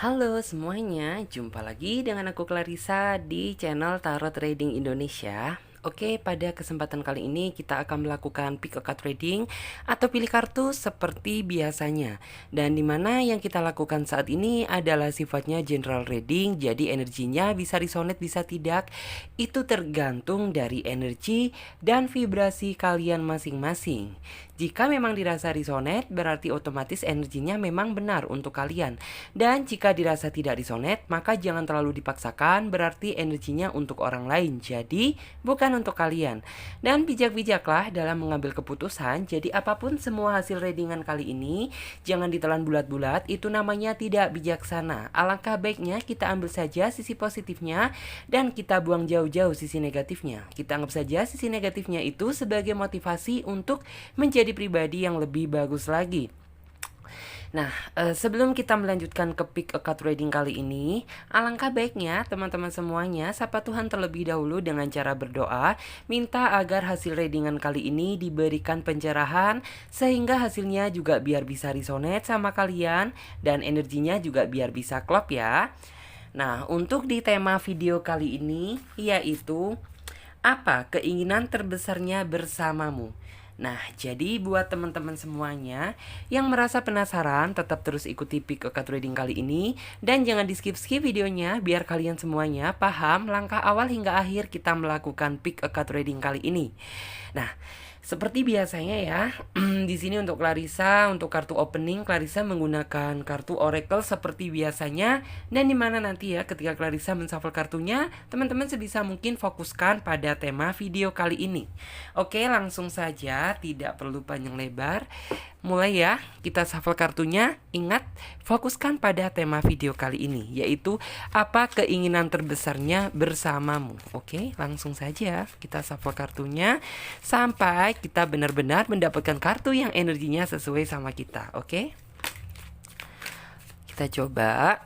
Halo semuanya, jumpa lagi dengan aku Clarissa di channel Tarot Trading Indonesia. Oke, pada kesempatan kali ini kita akan melakukan pick a card trading atau pilih kartu seperti biasanya. Dan dimana yang kita lakukan saat ini adalah sifatnya general reading, jadi energinya bisa resonate bisa tidak. Itu tergantung dari energi dan vibrasi kalian masing-masing. Jika memang dirasa resonate, berarti otomatis energinya memang benar untuk kalian. Dan jika dirasa tidak resonate, maka jangan terlalu dipaksakan, berarti energinya untuk orang lain. Jadi, bukan untuk kalian. Dan bijak-bijaklah dalam mengambil keputusan. Jadi, apapun semua hasil readingan kali ini, jangan ditelan bulat-bulat, itu namanya tidak bijaksana. Alangkah baiknya kita ambil saja sisi positifnya dan kita buang jauh-jauh sisi negatifnya. Kita anggap saja sisi negatifnya itu sebagai motivasi untuk menjadi pribadi yang lebih bagus lagi. Nah, sebelum kita melanjutkan ke pick a card reading kali ini, alangkah baiknya teman-teman semuanya sapa Tuhan terlebih dahulu dengan cara berdoa, minta agar hasil readingan kali ini diberikan pencerahan sehingga hasilnya juga biar bisa resonate sama kalian dan energinya juga biar bisa klop ya. Nah, untuk di tema video kali ini yaitu apa keinginan terbesarnya bersamamu? Nah, jadi buat teman-teman semuanya yang merasa penasaran, tetap terus ikuti pick a card reading kali ini dan jangan di skip-skip videonya biar kalian semuanya paham langkah awal hingga akhir kita melakukan pick a card reading kali ini. Nah, seperti biasanya ya, di sini untuk Clarissa, untuk kartu opening, Clarissa menggunakan kartu Oracle seperti biasanya. Dan dimana nanti ya ketika Clarissa menshuffle kartunya, teman-teman sebisa mungkin fokuskan pada tema video kali ini. Oke, langsung saja, tidak perlu panjang lebar. Mulai ya, kita shuffle kartunya. Ingat, fokuskan pada tema video kali ini, yaitu apa keinginan terbesarnya bersamamu. Oke, langsung saja kita shuffle kartunya sampai kita benar-benar mendapatkan kartu yang energinya sesuai sama kita. Oke, kita coba.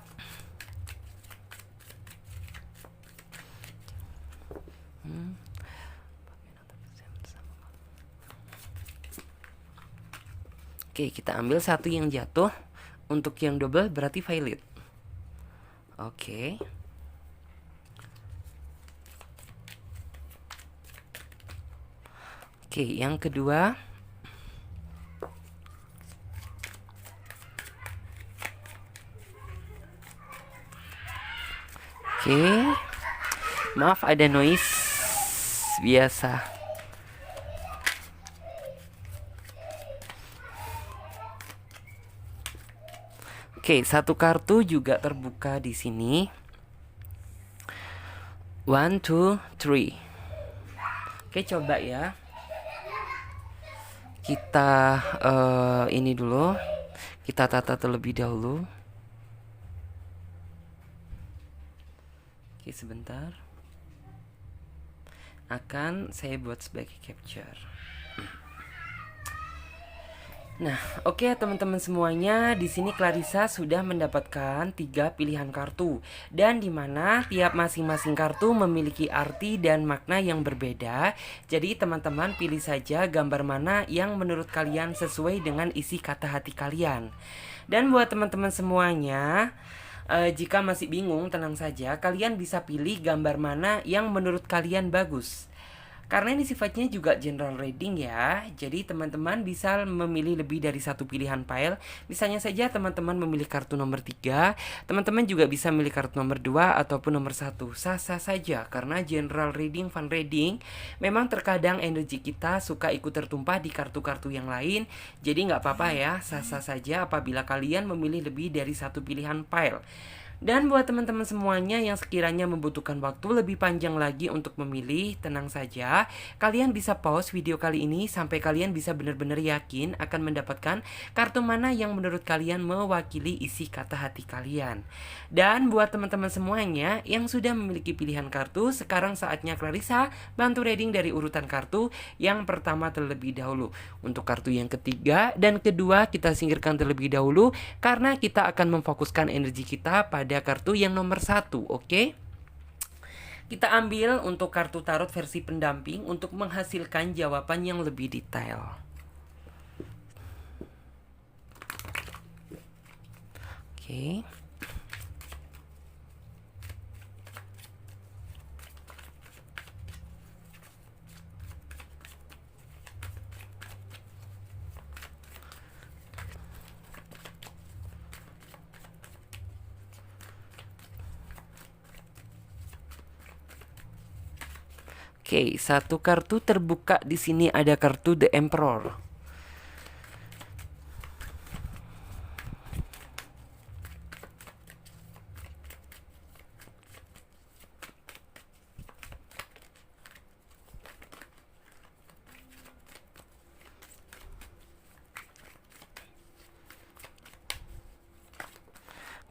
Oke, kita ambil satu yang jatuh. Untuk yang double berarti violet. Oke. Oke, yang kedua. Oke. Maaf ada noise biasa. Oke, satu kartu juga terbuka di sini. 1, 2, 3. Oke, coba ya. Kita ini dulu. Kita tata terlebih dahulu. Oke, sebentar. Akan saya buat sebagai capture. Nah, oke teman-teman semuanya, di sini Clarissa sudah mendapatkan 3 pilihan kartu dan di mana tiap masing-masing kartu memiliki arti dan makna yang berbeda. Jadi teman-teman pilih saja gambar mana yang menurut kalian sesuai dengan isi kata hati kalian. Dan buat teman-teman semuanya, jika masih bingung, tenang saja, kalian bisa pilih gambar mana yang menurut kalian bagus. Karena ini sifatnya juga general reading ya. Jadi teman-teman bisa memilih lebih dari satu pilihan pile. Misalnya saja teman-teman memilih kartu nomor 3, teman-teman juga bisa memilih kartu nomor 2 ataupun nomor 1. Sah-sah saja karena general reading, fun reading, memang terkadang energi kita suka ikut tertumpah di kartu-kartu yang lain. Jadi nggak apa-apa ya, sah-sah saja apabila kalian memilih lebih dari satu pilihan pile. Dan buat teman-teman semuanya yang sekiranya membutuhkan waktu lebih panjang lagi untuk memilih, tenang saja. Kalian bisa pause video kali ini sampai kalian bisa benar-benar yakin akan mendapatkan kartu mana yang menurut kalian mewakili isi kata hati kalian. Dan buat teman-teman semuanya yang sudah memiliki pilihan kartu, sekarang saatnya Clarissa bantu reading dari urutan kartu yang pertama terlebih dahulu. Untuk kartu yang ketiga dan kedua kita singkirkan terlebih dahulu karena kita akan memfokuskan energi kita pada kartu yang nomor 1, oke? Kita ambil untuk kartu tarot versi pendamping untuk menghasilkan jawaban yang lebih detail. Oke. Oke, satu kartu terbuka di sini ada kartu The Emperor.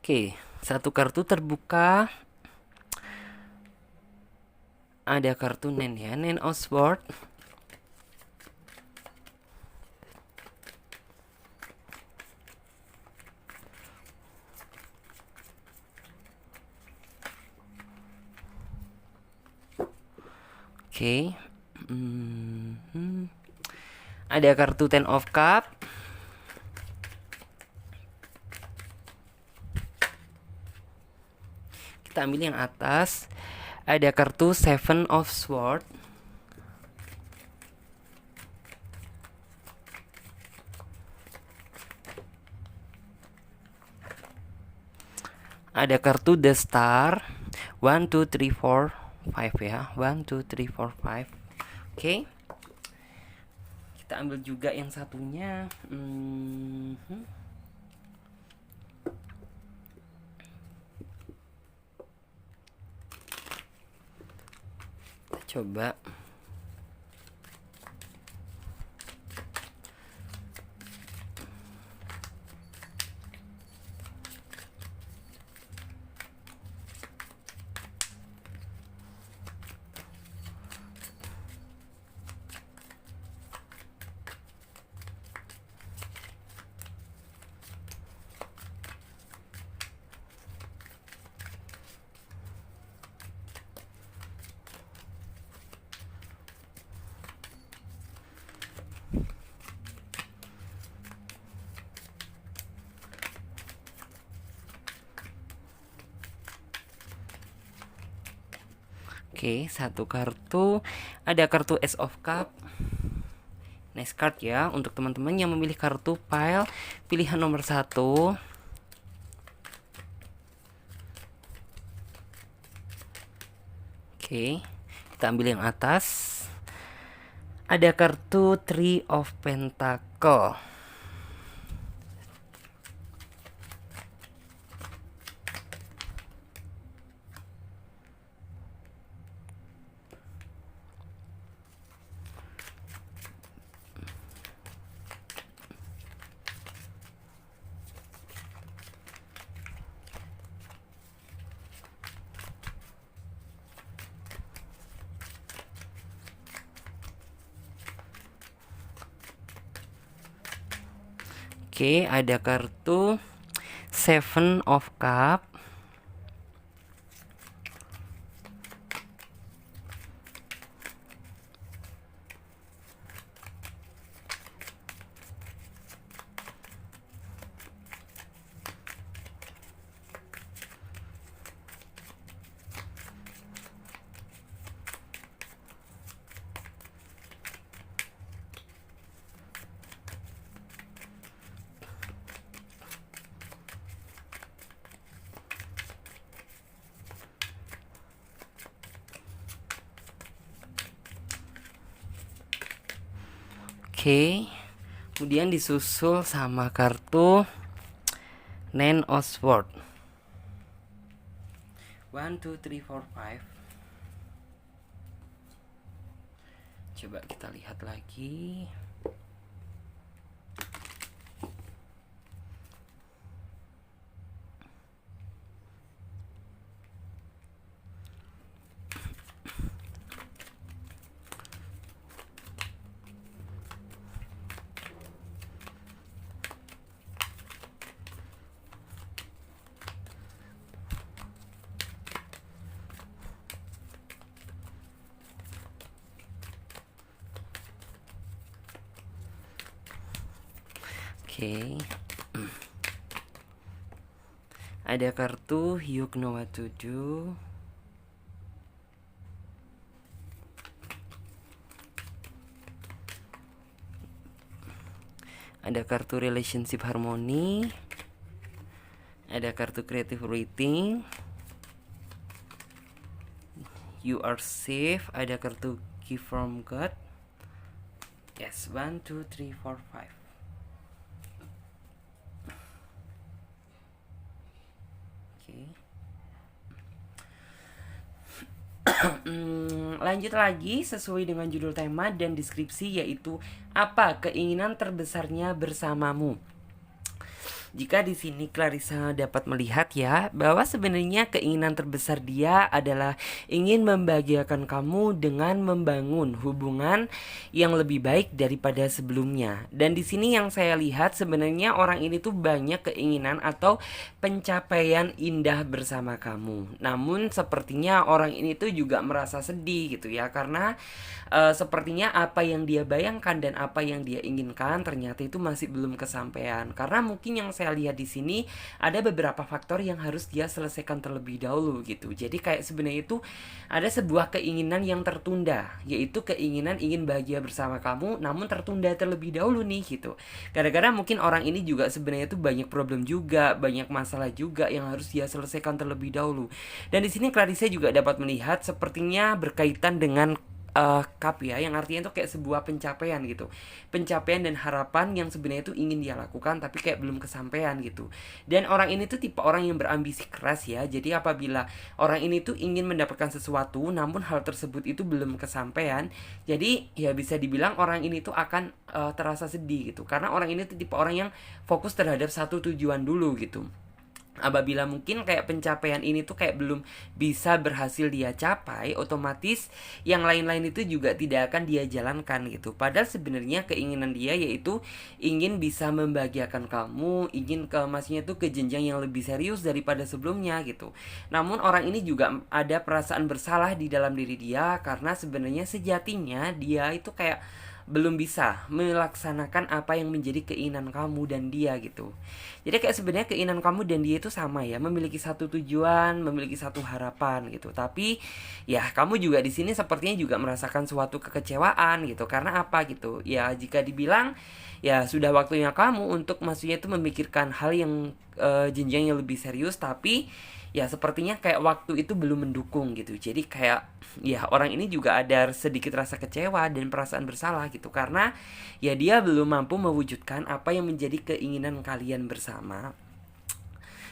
Oke, satu kartu terbuka. Ada kartu Nen ya, Nen of Swords. Oke. Ada kartu Ten of Cup. Kita ambil yang atas. Ada kartu Seven of Swords. Ada kartu The Star. 1, 2, 3, 4, 5 ya. 1, 2, 3, 4, 5. Oke. Kita ambil juga yang satunya. Kita coba. Oke, satu kartu. Ada kartu Ace of Cup. Nice card ya. Untuk teman-teman yang memilih kartu pile pilihan nomor 1. Oke, kita ambil yang atas. Ada kartu Three of Pentacle. Oke, ada kartu Seven of Cup. Oke, kemudian disusul sama kartu Nine of Swords. 1, 2, 3, 4, 5. Coba kita lihat lagi. Oke. Ada kartu You Know What to Do. Ada kartu Relationship Harmony. Ada kartu Creative Writing. You Are Safe. Ada kartu gift from God. Yes, 1 2 3 4 5. Lanjut lagi sesuai dengan judul tema dan deskripsi, yaitu apa keinginan terbesarnya bersamamu. Jika di sini Clarissa dapat melihat ya, bahwa sebenarnya keinginan terbesar dia adalah ingin membahagiakan kamu dengan membangun hubungan yang lebih baik daripada sebelumnya. Dan di sini yang saya lihat sebenarnya orang ini tuh banyak keinginan atau pencapaian indah bersama kamu. Namun sepertinya orang ini tuh juga merasa sedih gitu ya, karena sepertinya apa yang dia bayangkan dan apa yang dia inginkan ternyata itu masih belum kesampaian. Karena mungkin yang saya lihat di sini ada beberapa faktor yang harus dia selesaikan terlebih dahulu gitu. Jadi kayak sebenarnya itu ada sebuah keinginan yang tertunda, yaitu keinginan ingin bahagia bersama kamu namun tertunda terlebih dahulu nih gitu. Gara-gara mungkin orang ini juga sebenarnya itu banyak problem juga, banyak masalah juga yang harus dia selesaikan terlebih dahulu. Dan di sini Clarissa juga dapat melihat sepertinya berkaitan dengan cup ya, yang artinya itu kayak sebuah pencapaian gitu, pencapaian dan harapan yang sebenarnya itu ingin dia lakukan tapi kayak belum kesampaian gitu. Dan orang ini tuh tipe orang yang berambisi keras ya, jadi apabila orang ini tuh ingin mendapatkan sesuatu namun hal tersebut itu belum kesampaian, jadi ya bisa dibilang orang ini tuh akan terasa sedih gitu, karena orang ini tuh tipe orang yang fokus terhadap satu tujuan dulu gitu. Apabila mungkin kayak pencapaian ini tuh kayak belum bisa berhasil dia capai, otomatis yang lain-lain itu juga tidak akan dia jalankan gitu. Padahal sebenarnya keinginan dia yaitu ingin bisa membahagiakan kamu, ingin ke maksudnya tuh ke jenjang yang lebih serius daripada sebelumnya gitu. Namun orang ini juga ada perasaan bersalah di dalam diri dia, karena sebenarnya sejatinya dia itu kayak belum bisa melaksanakan apa yang menjadi keinginan kamu dan dia gitu. Jadi kayak sebenarnya keinginan kamu dan dia itu sama ya, memiliki satu tujuan, memiliki satu harapan gitu. Tapi ya kamu juga di sini sepertinya juga merasakan suatu kekecewaan gitu. Karena apa gitu? Ya jika dibilang ya sudah waktunya kamu untuk maksudnya itu memikirkan hal yang jenjang yang lebih serius, tapi ya sepertinya kayak waktu itu belum mendukung gitu. Jadi kayak ya orang ini juga ada sedikit rasa kecewa dan perasaan bersalah gitu, karena ya dia belum mampu mewujudkan apa yang menjadi keinginan kalian bersama.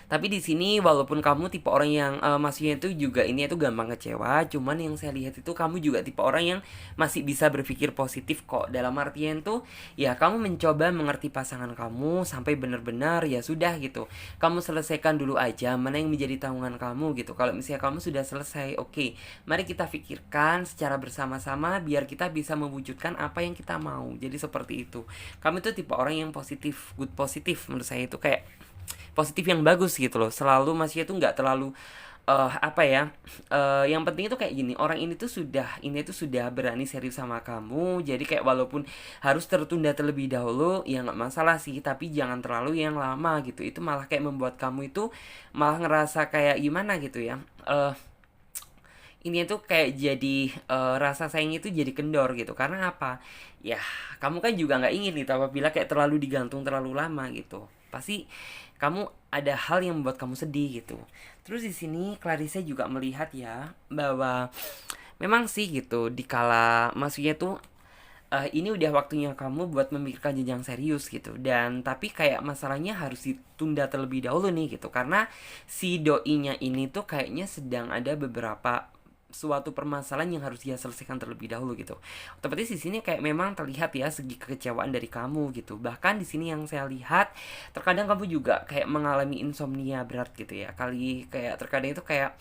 Tapi di sini walaupun kamu tipe orang yang maksudnya itu juga ini itu gampang kecewa, cuman yang saya lihat itu kamu juga tipe orang yang masih bisa berpikir positif kok. Dalam artian tuh ya kamu mencoba mengerti pasangan kamu sampai benar-benar ya sudah gitu. Kamu selesaikan dulu aja mana yang menjadi tanggungan kamu gitu. Kalau misalnya kamu sudah selesai, oke, mari kita pikirkan secara bersama-sama biar kita bisa mewujudkan apa yang kita mau. Jadi seperti itu. Kamu itu tipe orang yang positif, good positif menurut saya itu kayak positif yang bagus gitu loh. Selalu masih itu nggak terlalu apa ya, yang penting itu kayak gini, orang ini tuh sudah berani serius sama kamu. Jadi kayak walaupun harus tertunda terlebih dahulu ya nggak masalah sih, tapi jangan terlalu yang lama gitu. Itu malah kayak membuat kamu itu malah ngerasa kayak gimana gitu ya, ini tuh kayak jadi rasa sayang itu jadi kendor gitu. Karena apa ya, kamu kan juga nggak ingin gitu apabila kayak terlalu digantung terlalu lama gitu. Pasti kamu ada hal yang membuat kamu sedih gitu. Terus di sini Clarissa juga melihat ya bahwa memang sih gitu, dikala maksudnya tuh ini udah waktunya kamu buat memikirkan jenjang serius gitu. Dan tapi kayak masalahnya harus ditunda terlebih dahulu nih gitu, karena si doinya ini tuh kayaknya sedang ada beberapa suatu permasalahan yang harus dia selesaikan terlebih dahulu gitu. Otomatis di sini kayak memang terlihat ya segi kekecewaan dari kamu gitu. Bahkan di sini yang saya lihat terkadang kamu juga kayak mengalami insomnia berat gitu ya. Kali kayak terkadang itu kayak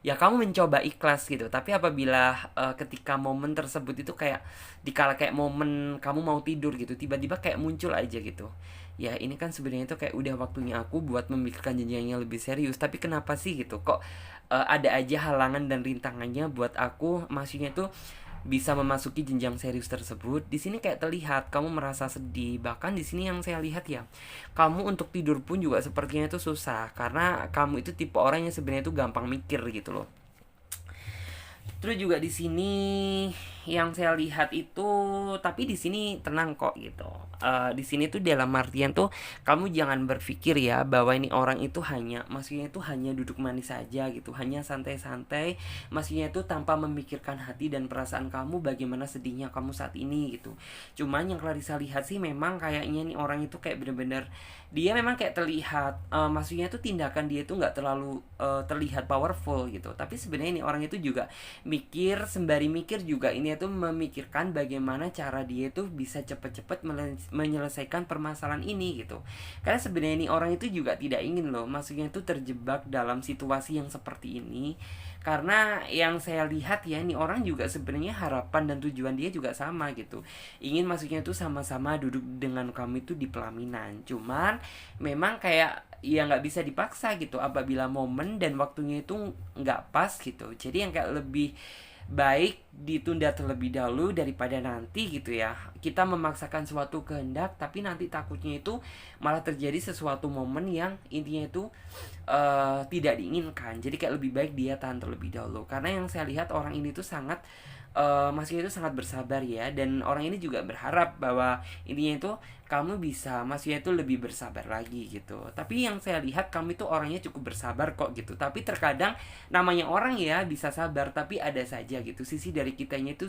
ya kamu mencoba ikhlas gitu, tapi apabila ketika momen tersebut itu kayak dikala kayak momen kamu mau tidur gitu, tiba-tiba kayak muncul aja gitu. Ya ini kan sebenarnya itu kayak udah waktunya aku buat memikirkan jenjang yang lebih serius, tapi kenapa sih gitu kok ada aja halangan dan rintangannya buat aku maksudnya tuh bisa memasuki jenjang serius tersebut. Di sini kayak terlihat kamu merasa sedih. Bahkan di sini yang saya lihat ya, kamu untuk tidur pun juga sepertinya itu susah, karena kamu itu tipe orang yang sebenarnya itu gampang mikir gitu loh. Terus juga di sini yang saya lihat itu, tapi di sini tenang kok gitu. Di sini tuh dalam artian tuh kamu jangan berpikir ya bahwa ini orang itu hanya, maksudnya itu hanya duduk manis saja gitu, hanya santai-santai, maksudnya itu tanpa memikirkan hati dan perasaan kamu, bagaimana sedihnya kamu saat ini gitu. Cuman yang Clarissa lihat sih memang kayaknya nih orang itu kayak bener-bener dia memang kayak terlihat, maksudnya itu tindakan dia itu nggak terlalu terlihat powerful gitu, tapi sebenarnya ini orang itu juga mikir, sembari mikir juga ini tuh memikirkan bagaimana cara dia itu bisa cepet-cepet menyelesaikan permasalahan ini gitu. Karena sebenarnya ini orang itu juga tidak ingin loh, maksudnya itu terjebak dalam situasi yang seperti ini. Karena yang saya lihat ya, ini orang juga sebenarnya harapan dan tujuan dia juga sama gitu. Ingin maksudnya itu sama-sama duduk dengan kamu itu di pelaminan. Cuman memang kayak ya nggak bisa dipaksa gitu apabila momen dan waktunya itu nggak pas gitu. Jadi yang kayak lebih baik ditunda terlebih dahulu daripada nanti gitu ya. Kita memaksakan suatu kehendak tapi nanti takutnya itu malah terjadi sesuatu momen yang intinya itu tidak diinginkan. Jadi kayak lebih baik dia tahan terlebih dahulu. Karena yang saya lihat orang ini tuh sangat Masnya itu sangat bersabar ya, dan orang ini juga berharap bahwa intinya itu kamu bisa, Masnya itu lebih bersabar lagi gitu. Tapi yang saya lihat kamu itu orangnya cukup bersabar kok gitu. Tapi terkadang namanya orang ya bisa sabar, tapi ada saja gitu sisi dari kitanya itu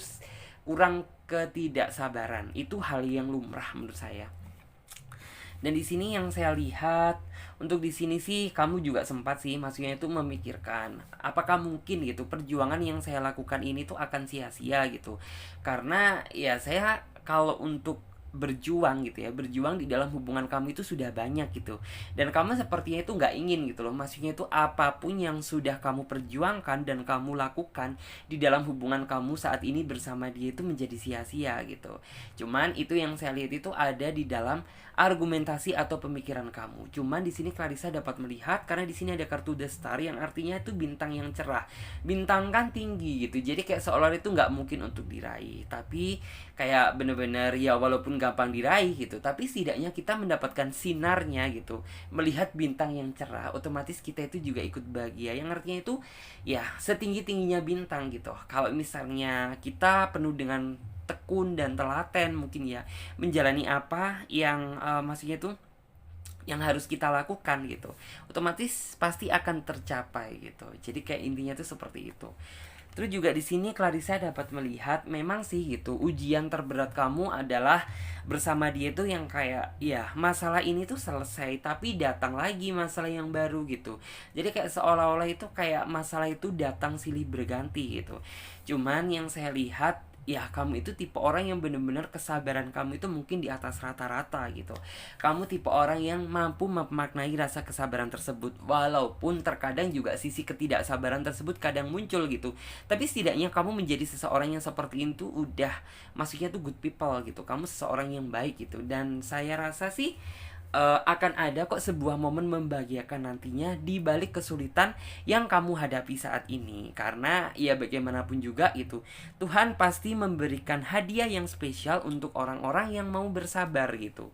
kurang ketidaksabaran. Itu hal yang lumrah menurut saya. Dan di sini yang saya lihat, untuk di sini sih kamu juga sempat sih maksudnya itu memikirkan apakah mungkin gitu perjuangan yang saya lakukan ini tuh akan sia-sia gitu. Karena ya saya kalau untuk berjuang gitu ya, berjuang di dalam hubungan kamu itu sudah banyak gitu, dan kamu sepertinya itu nggak ingin gitu loh, maksudnya itu apapun yang sudah kamu perjuangkan dan kamu lakukan di dalam hubungan kamu saat ini bersama dia itu menjadi sia-sia gitu. Cuman itu yang saya lihat itu ada di dalam argumentasi atau pemikiran kamu. Cuman di sini Clarissa dapat melihat karena di sini ada kartu The Star yang artinya itu bintang yang cerah. Bintang kan tinggi gitu. Jadi kayak seolah itu nggak mungkin untuk diraih. Tapi kayak bener-bener ya walaupun gampang diraih gitu, tapi setidaknya kita mendapatkan sinarnya gitu. Melihat bintang yang cerah, otomatis kita itu juga ikut bahagia. Yang artinya itu ya setinggi-tingginya bintang gitu. Kalau misalnya kita penuh dengan tekun dan telaten mungkin ya menjalani apa yang maksudnya tuh yang harus kita lakukan gitu, otomatis pasti akan tercapai gitu. Jadi kayak intinya tuh seperti itu. Terus juga di sini Clarissa dapat melihat memang sih gitu, ujian terberat kamu adalah bersama dia tuh yang kayak ya masalah ini tuh selesai tapi datang lagi masalah yang baru gitu. Jadi kayak seolah-olah itu kayak masalah itu datang silih berganti gitu. Cuman yang saya lihat ya kamu itu tipe orang yang bener-bener kesabaran kamu itu mungkin di atas rata-rata gitu. Kamu tipe orang yang mampu memaknai rasa kesabaran tersebut, walaupun terkadang juga sisi ketidaksabaran tersebut kadang muncul gitu. Tapi setidaknya kamu menjadi seseorang yang seperti itu udah, maksudnya tuh good people gitu. Kamu seseorang yang baik gitu, dan saya rasa sih akan ada kok sebuah momen membahagiakan nantinya di balik kesulitan yang kamu hadapi saat ini. Karena ya bagaimanapun juga itu Tuhan pasti memberikan hadiah yang spesial untuk orang-orang yang mau bersabar gitu.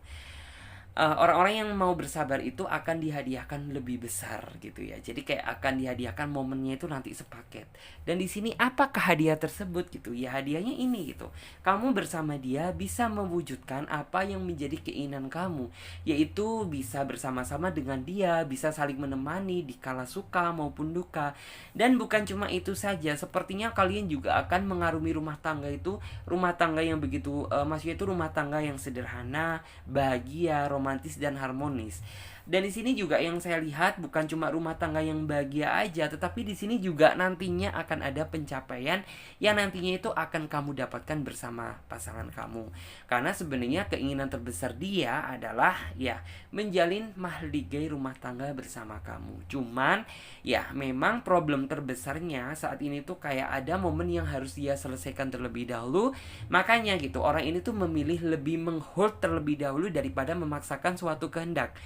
Orang-orang yang mau bersabar itu akan dihadiahkan lebih besar gitu ya. Jadi kayak akan dihadiahkan momennya itu nanti sepaket. Dan di sini apakah hadiah tersebut gitu? Ya hadiahnya ini gitu. Kamu bersama dia bisa mewujudkan apa yang menjadi keinginan kamu, yaitu bisa bersama-sama dengan dia, bisa saling menemani di kala suka maupun duka. Dan bukan cuma itu saja, sepertinya kalian juga akan mengarungi rumah tangga itu, rumah tangga yang begitu maksudnya itu rumah tangga yang sederhana, bahagia, romantis dan harmonis. Dan di sini juga yang saya lihat bukan cuma rumah tangga yang bahagia aja, tetapi di sini juga nantinya akan ada pencapaian yang nantinya itu akan kamu dapatkan bersama pasangan kamu. Karena sebenarnya keinginan terbesar dia adalah ya menjalin mahligai rumah tangga bersama kamu. Cuman ya memang problem terbesarnya saat ini tuh kayak ada momen yang harus dia selesaikan terlebih dahulu. Makanya gitu orang ini tuh memilih lebih menghold terlebih dahulu daripada memaksakan suatu kehendak.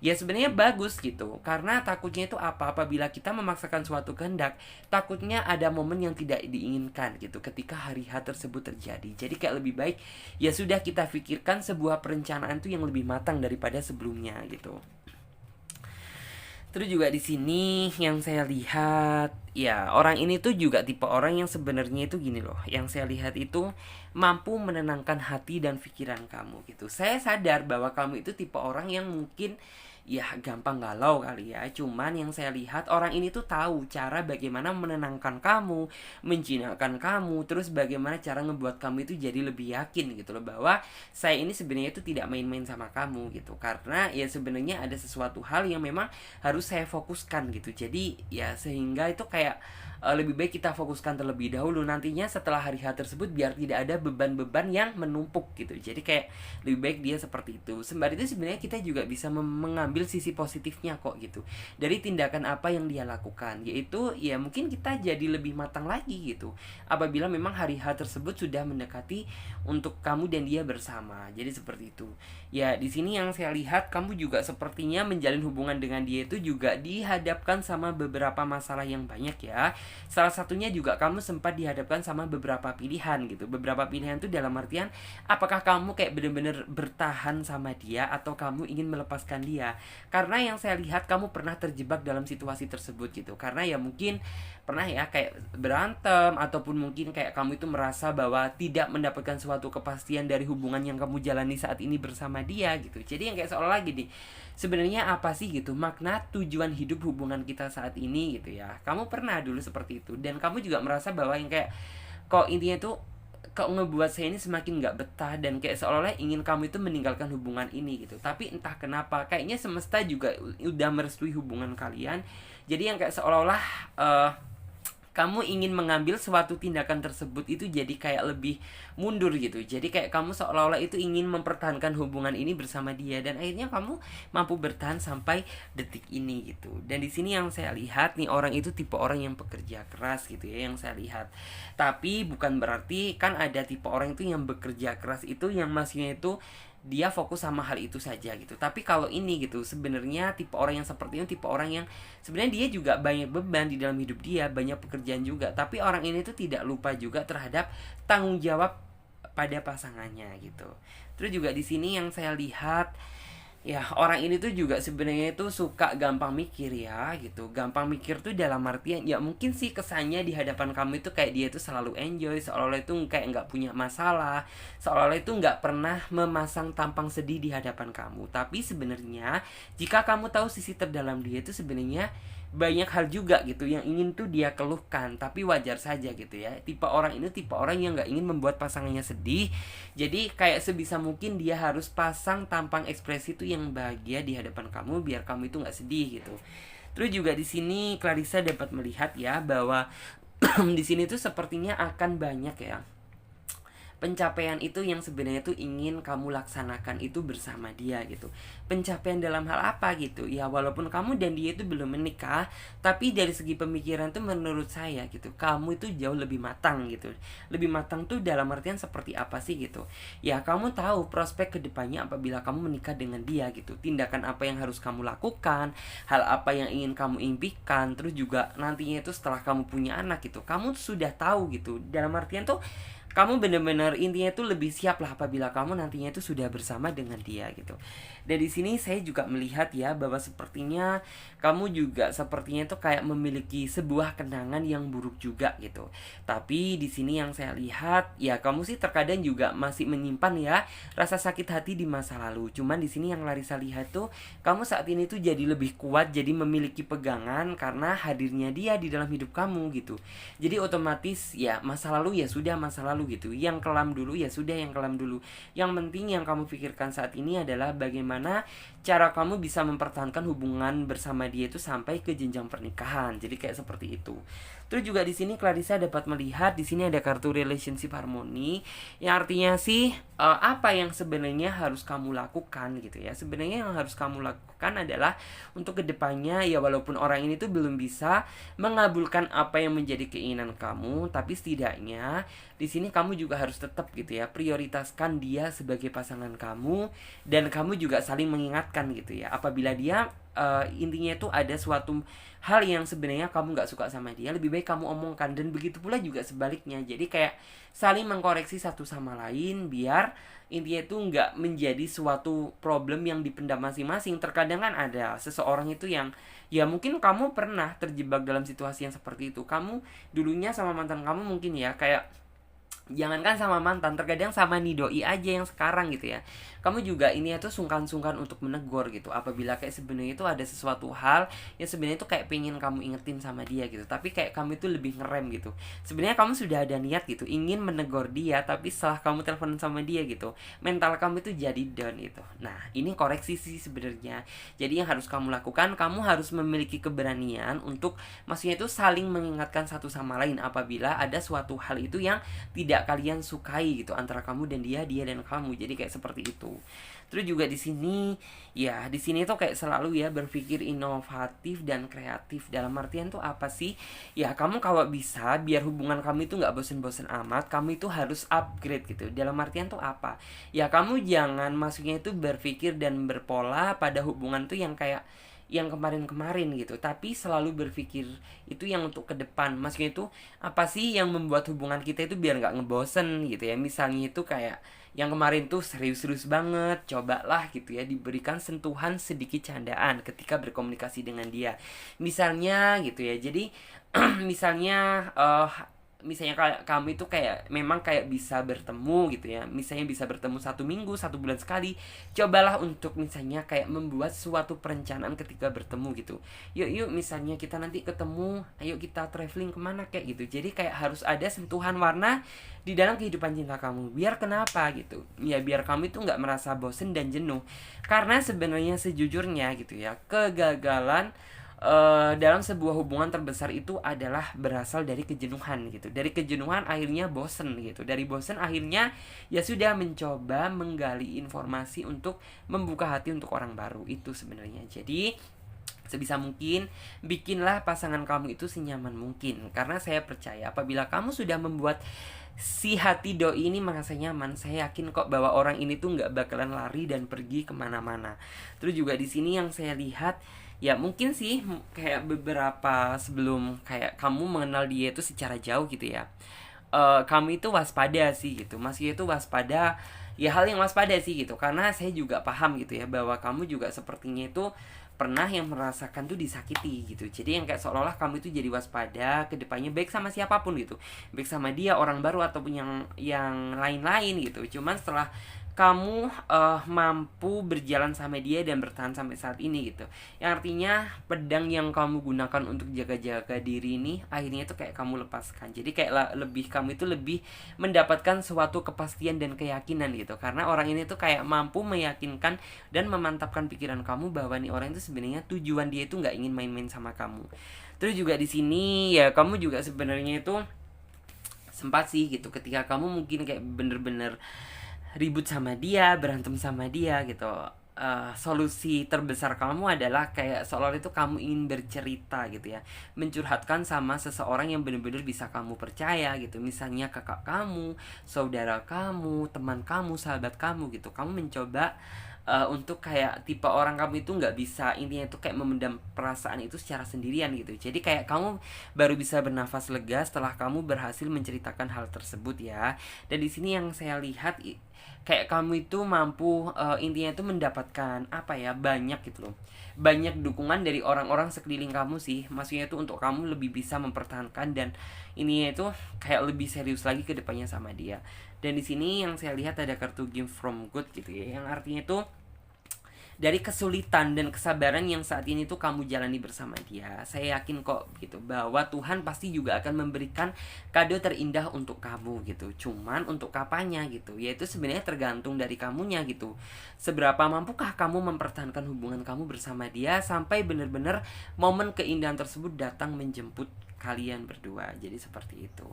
Ya sebenarnya bagus gitu, karena takutnya itu apa, apabila kita memaksakan suatu kehendak, takutnya ada momen yang tidak diinginkan gitu ketika hari H tersebut terjadi. Jadi kayak lebih baik ya sudah kita pikirkan sebuah perencanaan tuh yang lebih matang daripada sebelumnya gitu. Terus juga di sini yang saya lihat, ya orang ini tuh juga tipe orang yang sebenarnya itu gini loh. Yang saya lihat itu mampu menenangkan hati dan pikiran kamu gitu. Saya sadar bahwa kamu itu tipe orang yang mungkin ya gampang galau kali ya. Cuman yang saya lihat orang ini tuh tahu cara bagaimana menenangkan kamu, menjinakkan kamu, terus bagaimana cara ngebuat kamu itu jadi lebih yakin gitu loh bahwa saya ini sebenarnya itu tidak main-main sama kamu gitu. Karena ya sebenarnya ada sesuatu hal yang memang harus saya fokuskan gitu. Jadi ya sehingga itu kayak lebih baik kita fokuskan terlebih dahulu, nantinya setelah hari H tersebut biar tidak ada beban-beban yang menumpuk gitu. Jadi kayak lebih baik dia seperti itu. Sembari itu sebenarnya kita juga bisa mengambil sisi positifnya kok gitu dari tindakan apa yang dia lakukan, yaitu ya mungkin kita jadi lebih matang lagi gitu apabila memang hari H tersebut sudah mendekati untuk kamu dan dia bersama. Jadi seperti itu. Ya di sini yang saya lihat kamu juga sepertinya menjalin hubungan dengan dia itu juga dihadapkan sama beberapa masalah yang banyak ya. Salah satunya juga kamu sempat dihadapkan sama beberapa pilihan gitu. Beberapa pilihan itu dalam artian apakah kamu kayak bener-bener bertahan sama dia atau kamu ingin melepaskan dia. Karena yang saya lihat kamu pernah terjebak dalam situasi tersebut gitu. Karena ya mungkin pernah ya kayak berantem ataupun mungkin kayak kamu itu merasa bahwa tidak mendapatkan suatu kepastian dari hubungan yang kamu jalani saat ini bersama dia gitu. Jadi yang kayak seolah lagi nih, sebenarnya apa sih gitu makna tujuan hidup hubungan kita saat ini gitu ya. Kamu pernah dulu seperti itu dan kamu juga merasa bahwa yang kayak kok intinya tuh kok ngebuat saya ini semakin nggak betah dan kayak seolah-olah ingin kamu itu meninggalkan hubungan ini gitu. Tapi entah kenapa kayaknya semesta juga udah merestui hubungan kalian. Jadi yang kayak seolah-olah kamu ingin mengambil suatu tindakan tersebut itu jadi kayak lebih mundur gitu. Jadi kayak kamu seolah-olah itu ingin mempertahankan hubungan ini bersama dia dan akhirnya kamu mampu bertahan sampai detik ini gitu. Dan di sini yang saya lihat nih orang itu tipe orang yang pekerja keras gitu ya yang saya lihat. Tapi bukan berarti kan ada tipe orang itu yang bekerja keras itu yang maksudnya itu dia fokus sama hal itu saja gitu. Tapi kalau ini gitu sebenarnya tipe orang yang seperti ini tipe orang yang sebenarnya dia juga banyak beban di dalam hidup dia, banyak pekerjaan juga. Tapi orang ini tuh tidak lupa juga terhadap tanggung jawab pada pasangannya gitu. Terus juga di sini yang saya lihat ya orang ini tuh juga sebenarnya itu suka gampang mikir ya gitu. Gampang mikir tuh dalam artian ya mungkin sih kesannya di hadapan kamu itu kayak dia tuh selalu enjoy, seolah-olah itu kayak nggak punya masalah, seolah-olah itu nggak pernah memasang tampang sedih di hadapan kamu. Tapi sebenarnya jika kamu tahu sisi terdalam dia itu sebenarnya banyak hal juga gitu yang ingin tuh dia keluhkan, tapi wajar saja gitu ya. Tipe orang ini tipe orang yang nggak ingin membuat pasangannya sedih. Jadi kayak sebisa mungkin dia harus pasang tampang ekspresi tuh yang bahagia di hadapan kamu biar kamu itu nggak sedih gitu. Terus juga di sini Clarissa dapat melihat ya bahwa di sini tuh sepertinya akan banyak ya pencapaian itu yang sebenarnya tuh ingin kamu laksanakan itu bersama dia gitu. Pencapaian dalam hal apa gitu ya, walaupun kamu dan dia itu belum menikah, tapi dari segi pemikiran tuh menurut saya gitu kamu itu jauh lebih matang gitu. Lebih matang tuh dalam artian seperti apa sih gitu ya, kamu tahu prospek kedepannya apabila kamu menikah dengan dia gitu, tindakan apa yang harus kamu lakukan, hal apa yang ingin kamu impikan, terus juga nantinya itu setelah kamu punya anak gitu kamu sudah tahu gitu. Dalam artian tuh kamu benar-benar intinya itu lebih siap lah apabila kamu nantinya itu sudah bersama dengan dia gitu. Dan di sini saya juga melihat ya bahwa sepertinya kamu juga sepertinya itu kayak memiliki sebuah kenangan yang buruk juga gitu. Tapi di sini yang saya lihat ya kamu sih terkadang juga masih menyimpan ya rasa sakit hati di masa lalu. Cuman di sini yang Larissa lihat tuh kamu saat ini tuh jadi lebih kuat, jadi memiliki pegangan karena hadirnya dia di dalam hidup kamu gitu. Jadi otomatis ya masa lalu ya sudah masa lalu gitu. Yang kelam dulu ya sudah yang kelam dulu. Yang penting yang kamu pikirkan saat ini adalah bagaimana cara kamu bisa mempertahankan hubungan bersama dia itu sampai ke jenjang pernikahan. Jadi kayak seperti itu. Terus juga di sini Clarissa dapat melihat di sini ada kartu relationship harmony yang artinya sih apa yang sebenarnya harus kamu lakukan gitu ya. Sebenarnya yang harus kamu lakukan adalah untuk kedepannya ya walaupun orang ini tuh belum bisa mengabulkan apa yang menjadi keinginan kamu, tapi setidaknya di sini kamu juga harus tetap gitu ya, prioritaskan dia sebagai pasangan kamu, dan kamu juga saling mengingatkan gitu ya. Apabila dia intinya itu ada suatu hal yang sebenarnya kamu nggak suka sama dia, lebih baik kamu omongkan, dan begitu pula juga sebaliknya. Jadi kayak saling mengkoreksi satu sama lain, biar intinya itu nggak menjadi suatu problem yang dipendam masing-masing. Terkadang kan ada seseorang itu yang ya mungkin kamu pernah terjebak dalam situasi yang seperti itu. Kamu dulunya sama mantan kamu mungkin ya kayak, jangankan sama mantan, terkadang sama nih doi aja yang sekarang gitu ya, kamu juga ini tuh sungkan-sungkan untuk menegur gitu, apabila kayak sebenarnya itu ada sesuatu hal yang sebenarnya itu kayak pengen kamu ingetin sama dia gitu, tapi kayak kamu itu lebih ngerem gitu. Sebenarnya kamu sudah ada niat gitu ingin menegur dia, tapi setelah kamu telepon sama dia gitu, mental kamu itu jadi down gitu. Nah, ini koreksi sih sebenarnya. Jadi yang harus kamu lakukan, kamu harus memiliki keberanian untuk maksudnya itu saling mengingatkan satu sama lain apabila ada suatu hal itu yang tidak kalian sukai gitu antara kamu dan dia dan kamu. Jadi kayak seperti itu. Terus juga di sini ya, di sini tuh kayak selalu ya berpikir inovatif dan kreatif. Dalam artian tuh apa sih? Ya kamu kalau bisa biar hubungan kamu itu nggak bosen-bosen amat, kamu itu harus upgrade gitu. Dalam artian tuh apa? Ya kamu jangan maksudnya itu berpikir dan berpola pada hubungan tuh yang kayak yang kemarin-kemarin gitu, tapi selalu berpikir itu yang untuk ke depan. Maksudnya itu apa sih yang membuat hubungan kita itu biar nggak ngebosen gitu ya. Misalnya itu kayak yang kemarin tuh serius-serius banget, cobalah gitu ya diberikan sentuhan sedikit candaan ketika berkomunikasi dengan dia, misalnya gitu ya. Jadi misalnya misalnya kayak kamu itu kayak memang kayak bisa bertemu gitu ya, misalnya bisa bertemu 1 minggu 1 bulan sekali, cobalah untuk misalnya kayak membuat suatu perencanaan ketika bertemu gitu. Yuk misalnya kita nanti ketemu, ayo kita traveling kemana kayak gitu. Jadi kayak harus ada sentuhan warna di dalam kehidupan cinta kamu. Biar kenapa gitu ya, biar kamu itu nggak merasa bosen dan jenuh. Karena sebenarnya sejujurnya gitu ya, kegagalan dalam sebuah hubungan terbesar itu adalah berasal dari kejenuhan gitu. Dari kejenuhan akhirnya bosen gitu. Dari bosen akhirnya ya sudah mencoba menggali informasi untuk membuka hati untuk orang baru itu sebenarnya. Jadi sebisa mungkin bikinlah pasangan kamu itu senyaman mungkin. Karena saya percaya apabila kamu sudah membuat si hati doi ini merasa nyaman, saya yakin kok bahwa orang ini tuh nggak bakalan lari dan pergi kemana-mana. Terus juga di sini yang saya lihat, ya mungkin sih kayak beberapa sebelum kayak kamu mengenal dia itu secara jauh gitu ya, kamu itu waspada sih gitu, masih itu waspada ya, hal yang waspada sih gitu. Karena saya juga paham gitu ya bahwa kamu juga sepertinya itu pernah yang merasakan tuh disakiti gitu. Jadi yang kayak seolah-olah kamu itu jadi waspada ke depannya, baik sama siapapun gitu, baik sama dia orang baru ataupun yang lain-lain gitu. Cuman setelah kamu mampu berjalan sama dia dan bertahan sampai saat ini gitu, yang artinya pedang yang kamu gunakan untuk jaga-jaga diri ini akhirnya itu kayak kamu lepaskan. Jadi kayak lebih kamu itu lebih mendapatkan suatu kepastian dan keyakinan gitu, karena orang ini tuh kayak mampu meyakinkan dan memantapkan pikiran kamu bahwa nih orang itu sebenarnya tujuan dia itu nggak ingin main-main sama kamu. Terus juga di sini ya kamu juga sebenarnya itu sempat sih gitu ketika kamu mungkin kayak bener-bener ribut sama dia, berantem sama dia gitu. Solusi terbesar kamu adalah kayak seolah itu kamu ingin bercerita gitu ya, mencurhatkan sama seseorang yang benar-benar bisa kamu percaya gitu, misalnya kakak kamu, saudara kamu, teman kamu, sahabat kamu gitu. Kamu mencoba untuk kayak tipe orang kamu itu nggak bisa intinya itu kayak memendam perasaan itu secara sendirian gitu. Jadi kayak kamu baru bisa bernafas lega setelah kamu berhasil menceritakan hal tersebut ya. Dan di sini yang saya lihat kayak kamu itu mampu intinya itu mendapatkan apa ya, banyak gitu loh, banyak dukungan dari orang-orang sekeliling kamu sih. Maksudnya itu untuk kamu lebih bisa mempertahankan dan ini itu kayak lebih serius lagi ke depannya sama dia. Dan di sini yang saya lihat ada kartu Gift from God gitu ya, yang artinya itu dari kesulitan dan kesabaran yang saat ini tuh kamu jalani bersama dia, saya yakin kok gitu bahwa Tuhan pasti juga akan memberikan kado terindah untuk kamu gitu. Cuman untuk kapannya gitu, yaitu sebenarnya tergantung dari kamunya gitu. Seberapa mampukah kamu mempertahankan hubungan kamu bersama dia sampai benar-benar momen keindahan tersebut datang menjemput kalian berdua. Jadi seperti itu.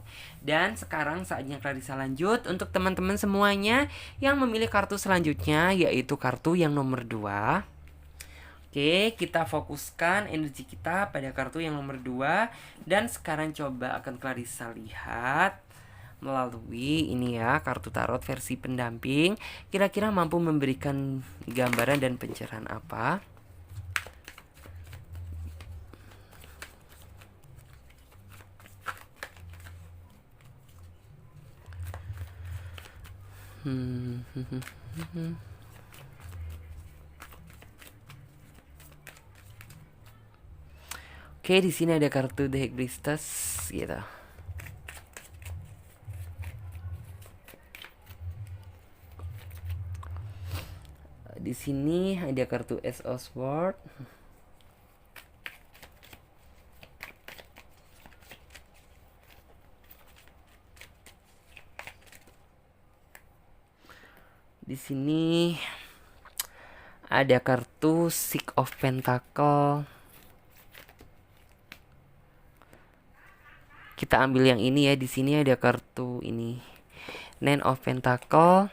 Dan sekarang saatnya Clarissa lanjut untuk teman-teman semuanya yang memilih kartu selanjutnya, yaitu kartu yang nomor 2. Oke, kita fokuskan energi kita pada kartu yang nomor 2. Dan sekarang coba akan Clarissa lihat. melalui ini ya, kartu tarot versi pendamping. Kira-kira mampu memberikan gambaran dan pencerahan apa? Oke, di sini ada kartu The High Priestess gitu. Di sini ada kartu Ace of Swords. Di sini ada kartu Six of Pentacle. Kita ambil yang ini ya. Di sini ada kartu ini, Nine of Pentacle.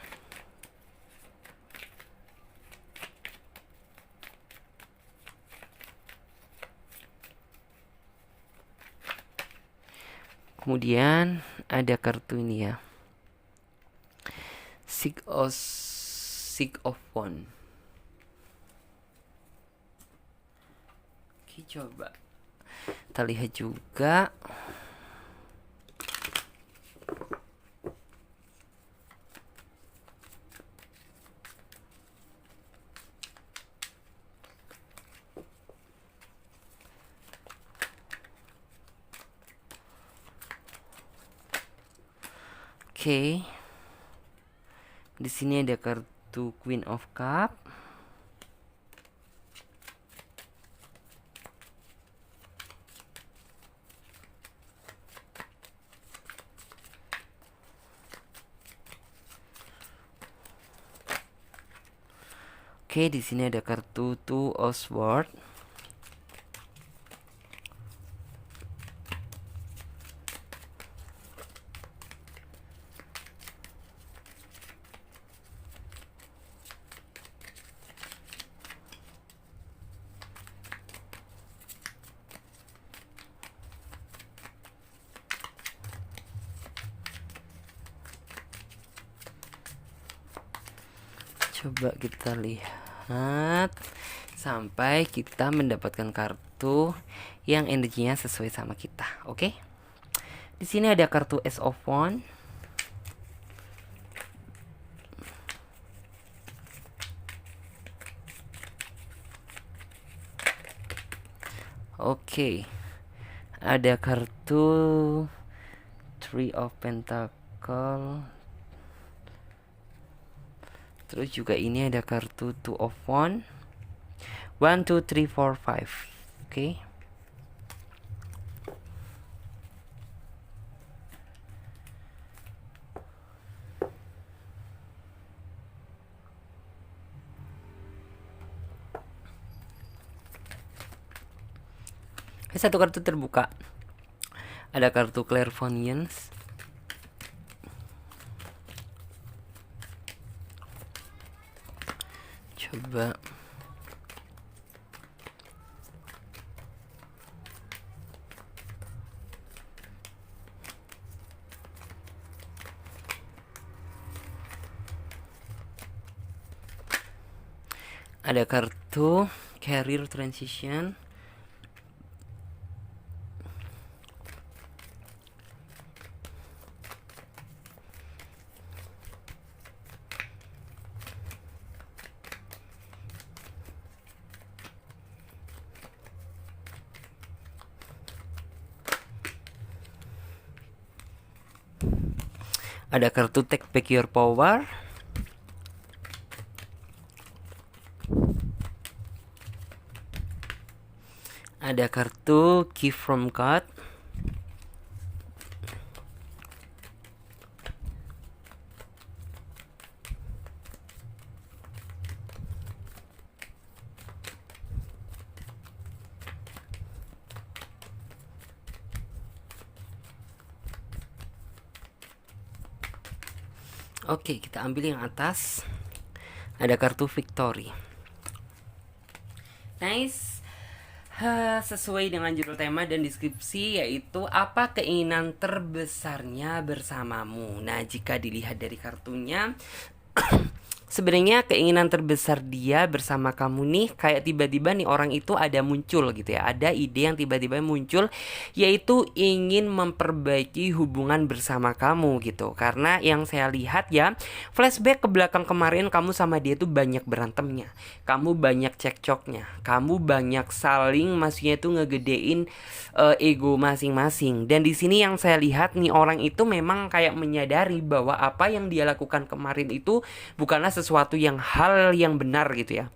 Kemudian ada kartu ini ya, Six of Wands. Oke, coba kita lihat juga. Oke. Di sini ada kartu Queen of Cup. Oke, di sini ada kartu Two of Swords. Coba kita lihat sampai kita mendapatkan kartu yang energinya sesuai sama kita. Oke. Di sini ada kartu Ace of Wands. Oke. Ada kartu Three of Pentacle. Terus juga ini ada kartu Two of Wands. 1, 2, 3, 4, 5. Oke. Satu kartu terbuka. Ada kartu Clairvoyance. Coba. Ada kartu Career Transition. Ada kartu Take Back Your Power. Ada kartu Gift from God. Oke, kita ambil yang atas. Ada kartu Victory. Nice. Sesuai dengan judul tema dan deskripsi, yaitu apa keinginan terbesarnya bersamamu. Nah, jika dilihat dari kartunya, sebenarnya keinginan terbesar dia bersama kamu nih, kayak tiba-tiba nih orang itu ada muncul gitu ya, ada ide yang tiba-tiba muncul, yaitu ingin memperbaiki hubungan bersama kamu gitu. Karena yang saya lihat ya, flashback ke belakang kemarin, kamu sama dia tuh banyak berantemnya, kamu banyak cekcoknya, kamu banyak saling maksudnya itu ngegedein ego masing-masing. Dan di sini yang saya lihat nih, orang itu memang kayak menyadari bahwa apa yang dia lakukan kemarin itu bukanlah sesuatu yang hal yang benar gitu ya.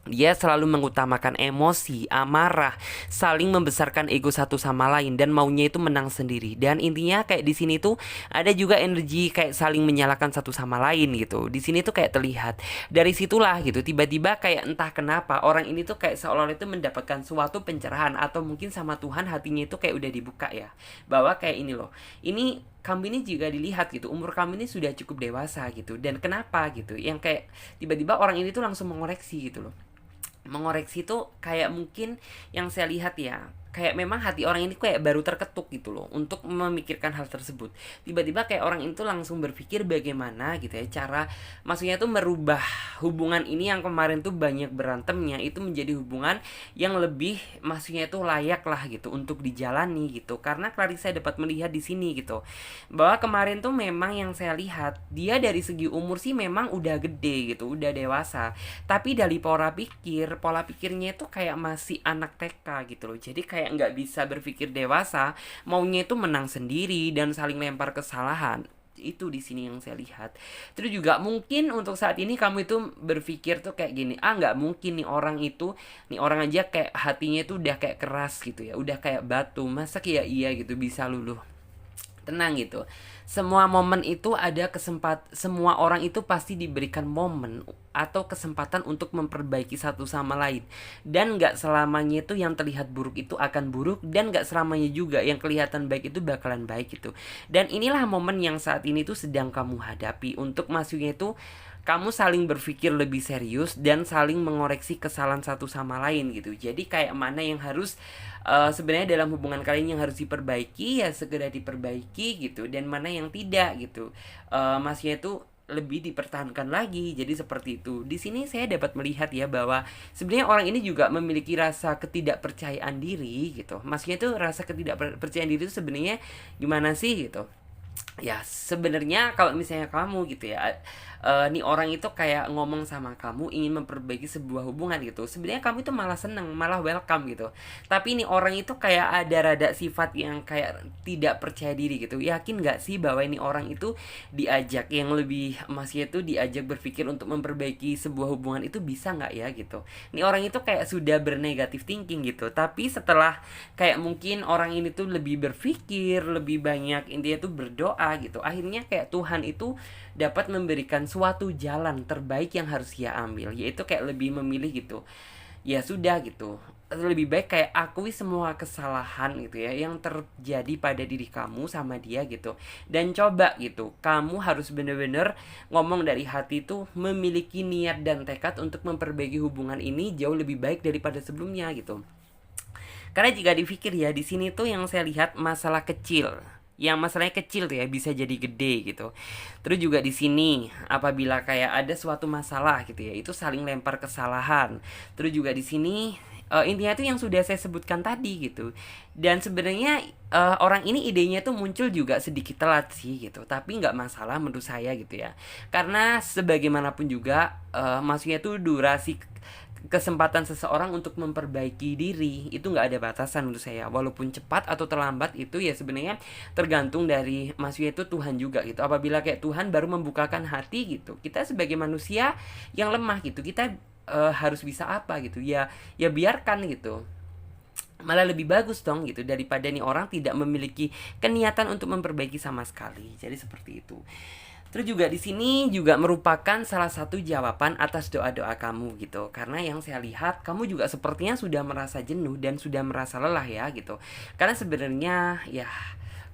Dia selalu mengutamakan emosi, amarah, saling membesarkan ego satu sama lain, dan maunya itu menang sendiri. Dan intinya kayak di sini tuh ada juga energi kayak saling menyalahkan satu sama lain gitu. Di sini tuh kayak terlihat. Dari situlah gitu, tiba-tiba kayak entah kenapa orang ini tuh kayak seolah-olah itu mendapatkan suatu pencerahan, atau mungkin sama Tuhan hatinya itu kayak udah dibuka ya. Bahwa kayak ini loh. Ini kami ini juga dilihat gitu, umur kami ini sudah cukup dewasa gitu. Dan kenapa gitu, yang kayak tiba-tiba orang ini tuh langsung mengoreksi gitu loh. Mengoreksi tuh kayak mungkin yang saya lihat ya, kayak memang hati orang ini kayak baru terketuk gitu loh untuk memikirkan hal tersebut. Tiba-tiba kayak orang itu langsung berpikir bagaimana gitu ya cara maksudnya tuh merubah hubungan ini yang kemarin tuh banyak berantemnya itu menjadi hubungan yang lebih maksudnya tuh layak lah gitu untuk dijalani gitu. Karena Clarissa dapat melihat di sini gitu bahwa kemarin tuh memang yang saya lihat dia dari segi umur sih memang udah gede gitu, udah dewasa, tapi dari pola pikirnya itu kayak masih anak TK gitu loh. Jadi kayak nggak bisa berpikir dewasa, maunya itu menang sendiri dan saling lempar kesalahan. Itu di sini yang saya lihat. Terus juga mungkin untuk saat ini kamu itu berpikir tuh kayak gini, nggak mungkin nih orang aja kayak hatinya itu udah kayak keras gitu ya, udah kayak batu, masa kayak iya gitu bisa luluh. Tenang gitu, semua momen itu ada semua orang itu pasti diberikan momen atau kesempatan untuk memperbaiki satu sama lain. Dan gak selamanya itu yang terlihat buruk itu akan buruk, dan gak selamanya juga yang kelihatan baik itu bakalan baik gitu. Dan inilah momen yang saat ini tuh sedang kamu hadapi, untuk masuknya itu kamu saling berpikir lebih serius dan saling mengoreksi kesalahan satu sama lain gitu. Jadi kayak mana yang harus sebenarnya dalam hubungan kalian yang harus diperbaiki ya segera diperbaiki gitu, dan mana yang tidak gitu. Maksudnya itu lebih dipertahankan lagi. Jadi seperti itu. Di sini saya dapat melihat ya bahwa sebenarnya orang ini juga memiliki rasa ketidakpercayaan diri gitu. Maksudnya itu rasa ketidakpercayaan diri itu sebenarnya gimana sih gitu. Ya sebenarnya kalau misalnya kamu gitu ya, nih orang itu kayak ngomong sama kamu ingin memperbaiki sebuah hubungan gitu, sebenarnya kamu itu malah seneng, malah welcome gitu. Tapi nih orang itu kayak ada rada sifat yang kayak tidak percaya diri gitu. Yakin gak sih bahwa ini orang itu diajak yang lebih masih itu diajak berpikir untuk memperbaiki sebuah hubungan itu bisa nggak ya gitu. Nih orang itu kayak sudah bernegatif thinking gitu, tapi setelah kayak mungkin orang ini tuh lebih berpikir lebih banyak, intinya tuh berdoa gitu, akhirnya kayak Tuhan itu dapat memberikan suatu jalan terbaik yang harus ia ambil, yaitu kayak lebih memilih gitu. Ya sudah gitu, lebih baik kayak akui semua kesalahan gitu ya yang terjadi pada diri kamu sama dia gitu, dan coba gitu kamu harus bener-bener ngomong dari hati tuh memiliki niat dan tekad untuk memperbaiki hubungan ini jauh lebih baik daripada sebelumnya gitu. Karena jika dipikir ya, di sini tuh yang saya lihat masalah kecil. Yang masalahnya kecil tuh ya bisa jadi gede gitu. Terus juga di sini apabila kayak ada suatu masalah gitu ya, itu saling lempar kesalahan. Terus juga di sini intinya tuh yang sudah saya sebutkan tadi gitu. Dan sebenarnya orang ini idenya tuh muncul juga sedikit telat sih gitu, tapi nggak masalah menurut saya gitu ya. Karena sebagaimanapun juga maksudnya tuh durasi kesempatan seseorang untuk memperbaiki diri itu nggak ada batasan menurut saya, walaupun cepat atau terlambat itu ya sebenarnya tergantung dari maksudnya itu Tuhan juga gitu. Apabila kayak Tuhan baru membukakan hati gitu, kita sebagai manusia yang lemah gitu, kita harus bisa apa gitu ya, ya biarkan gitu, malah lebih bagus dong gitu daripada nih orang tidak memiliki keniatan untuk memperbaiki sama sekali. Jadi seperti itu. Terus juga di sini juga merupakan salah satu jawaban atas doa-doa kamu gitu. Karena yang saya lihat kamu juga sepertinya sudah merasa jenuh dan sudah merasa lelah ya gitu. Karena sebenarnya ya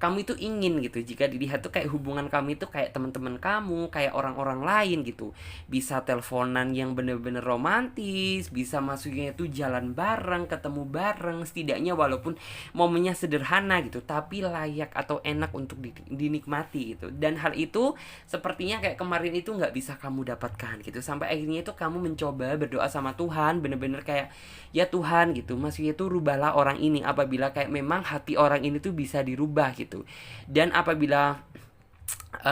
kamu itu ingin gitu. Jika dilihat tuh kayak hubungan kamu itu kayak teman-teman kamu, kayak orang-orang lain gitu. Bisa teleponan yang bener-bener romantis, bisa masuknya itu jalan bareng, ketemu bareng, setidaknya walaupun momennya sederhana gitu, tapi layak atau enak untuk dinikmati gitu. Dan hal itu sepertinya kayak kemarin itu nggak bisa kamu dapatkan gitu. Sampai akhirnya itu kamu mencoba berdoa sama Tuhan, bener-bener kayak ya Tuhan gitu, maksudnya itu rubahlah orang ini apabila kayak memang hati orang ini tuh bisa dirubah gitu. Dan apabila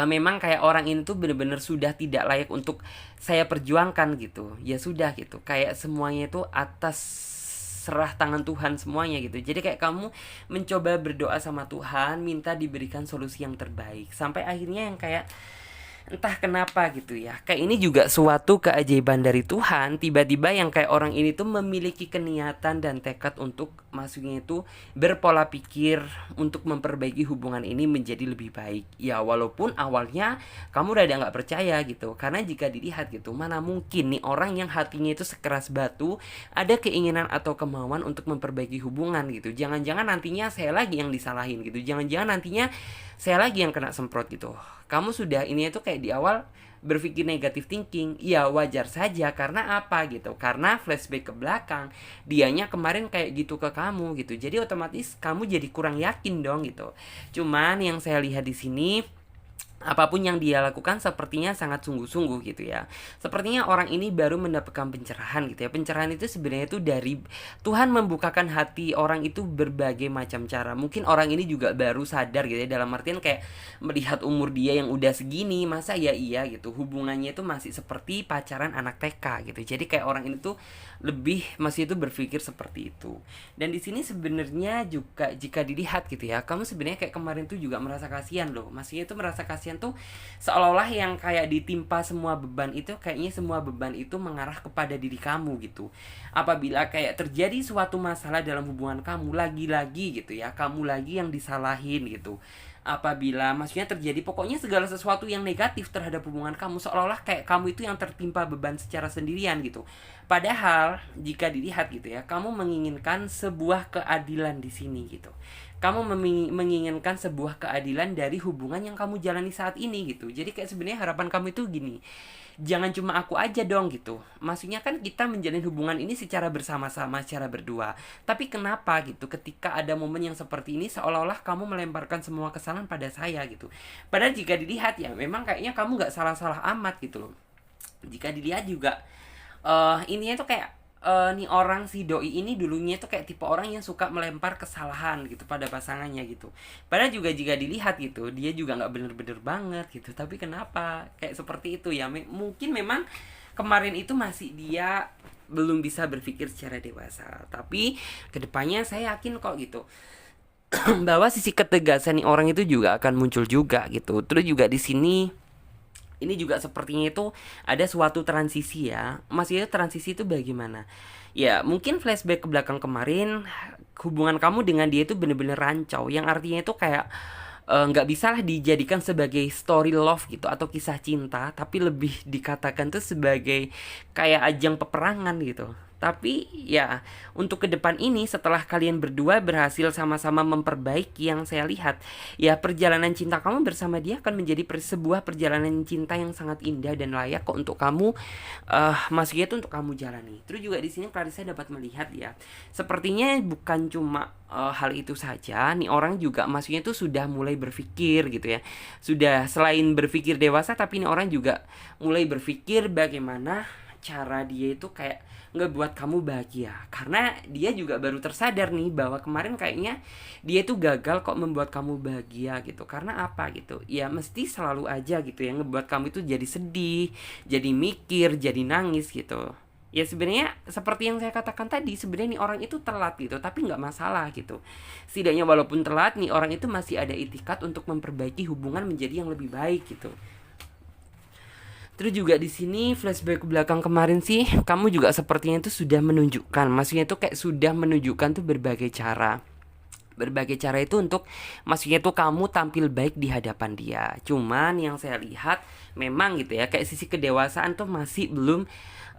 memang kayak orang ini tuh bener-bener sudah tidak layak untuk saya perjuangkan gitu, ya sudah gitu, kayak semuanya itu atas serah tangan Tuhan semuanya gitu. Jadi kayak kamu mencoba berdoa sama Tuhan, minta diberikan solusi yang terbaik. Sampai akhirnya yang kayak entah kenapa gitu ya, kayak ini juga suatu keajaiban dari Tuhan. Tiba-tiba yang kayak orang ini tuh memiliki keniatan dan tekad untuk maksudnya itu berpola pikir untuk memperbaiki hubungan ini menjadi lebih baik. Ya walaupun awalnya kamu udah nggak percaya gitu, karena jika dilihat gitu, mana mungkin nih orang yang hatinya itu sekeras batu ada keinginan atau kemauan untuk memperbaiki hubungan gitu. Jangan-jangan nantinya saya lagi yang disalahin gitu, jangan-jangan nantinya saya lagi yang kena semprot gitu. Kamu sudah ini itu kayak di awal berpikir negatif thinking. Ya wajar saja, karena apa gitu, karena flashback ke belakang dianya kemarin kayak gitu ke kamu gitu, jadi otomatis kamu jadi kurang yakin dong gitu. Cuman yang saya lihat di sini, apapun yang dia lakukan sepertinya sangat sungguh-sungguh gitu ya. Sepertinya orang ini baru mendapatkan pencerahan gitu ya. Pencerahan itu sebenarnya itu dari Tuhan membukakan hati orang itu berbagai macam cara. Mungkin orang ini juga baru sadar gitu ya, dalam artian kayak melihat umur dia yang udah segini, masa ya iya gitu, hubungannya itu masih seperti pacaran anak TK gitu. Jadi kayak orang ini tuh lebih masih itu berpikir seperti itu. Dan di sini sebenarnya juga jika dilihat gitu ya, kamu sebenarnya kayak kemarin tuh juga merasa kasihan loh. Maksudnya itu merasa kasihan tuh seolah-olah yang kayak ditimpa semua beban itu, kayaknya semua beban itu mengarah kepada diri kamu gitu. Apabila kayak terjadi suatu masalah dalam hubungan kamu, lagi-lagi gitu ya, kamu lagi yang disalahin gitu. Apabila maksudnya terjadi pokoknya segala sesuatu yang negatif terhadap hubungan kamu, seolah-olah kayak kamu itu yang tertimpa beban secara sendirian gitu. Padahal jika dilihat gitu ya, kamu menginginkan sebuah keadilan di sini gitu. Kamu menginginkan sebuah keadilan dari hubungan yang kamu jalani saat ini gitu. Jadi kayak sebenarnya harapan kamu itu gini, jangan cuma aku aja dong gitu. Maksudnya kan kita menjalin hubungan ini secara bersama-sama, secara berdua. Tapi kenapa gitu ketika ada momen yang seperti ini seolah-olah kamu melemparkan semua kesalahan pada saya gitu. Padahal jika dilihat ya memang kayaknya kamu gak salah-salah amat gitu loh. Jika dilihat juga ininya tuh kayak nih orang si doi ini dulunya tuh kayak tipe orang yang suka melempar kesalahan gitu pada pasangannya gitu. Padahal juga jika dilihat gitu, dia juga nggak bener-bener banget gitu. Tapi kenapa kayak seperti itu ya? Mungkin memang kemarin itu masih dia belum bisa berpikir secara dewasa. Tapi kedepannya saya yakin kok gitu bahwa sisi ketegasan nih orang itu juga akan muncul juga gitu. Terus juga di sini ini juga sepertinya itu ada suatu transisi ya. Maksudnya transisi itu bagaimana? Ya mungkin flashback ke belakang kemarin, hubungan kamu dengan dia itu bener-bener rancau. Yang artinya itu kayak nggak bisa lah dijadikan sebagai story love gitu atau kisah cinta, tapi lebih dikatakan tuh sebagai kayak ajang peperangan gitu. Tapi ya untuk ke depan ini setelah kalian berdua berhasil sama-sama memperbaiki, yang saya lihat ya perjalanan cinta kamu bersama dia akan menjadi sebuah perjalanan cinta yang sangat indah dan layak kok untuk kamu maksudnya itu untuk kamu jalani. Terus juga di sini Clarissa dapat melihat ya, sepertinya bukan cuma hal itu saja, nih orang juga maksudnya itu sudah mulai berpikir gitu ya. Sudah selain berpikir dewasa, tapi nih orang juga mulai berpikir bagaimana cara dia itu kayak ngebuat kamu bahagia. Karena dia juga baru tersadar nih bahwa kemarin kayaknya dia itu gagal kok membuat kamu bahagia gitu. Karena apa gitu, ya mesti selalu aja gitu yang ngebuat kamu itu jadi sedih, jadi mikir, jadi nangis gitu. Ya sebenarnya seperti yang saya katakan tadi, sebenarnya nih orang itu telat gitu, tapi nggak masalah gitu. Setidaknya walaupun telat, nih orang itu masih ada itikad untuk memperbaiki hubungan menjadi yang lebih baik gitu. Terus juga di sini flashback ke belakang kemarin sih, kamu juga sepertinya itu sudah menunjukkan, maksudnya itu kayak sudah menunjukkan tuh berbagai cara, berbagai cara itu untuk maksudnya tuh kamu tampil baik di hadapan dia. Cuman yang saya lihat memang gitu ya, kayak sisi kedewasaan tuh masih belum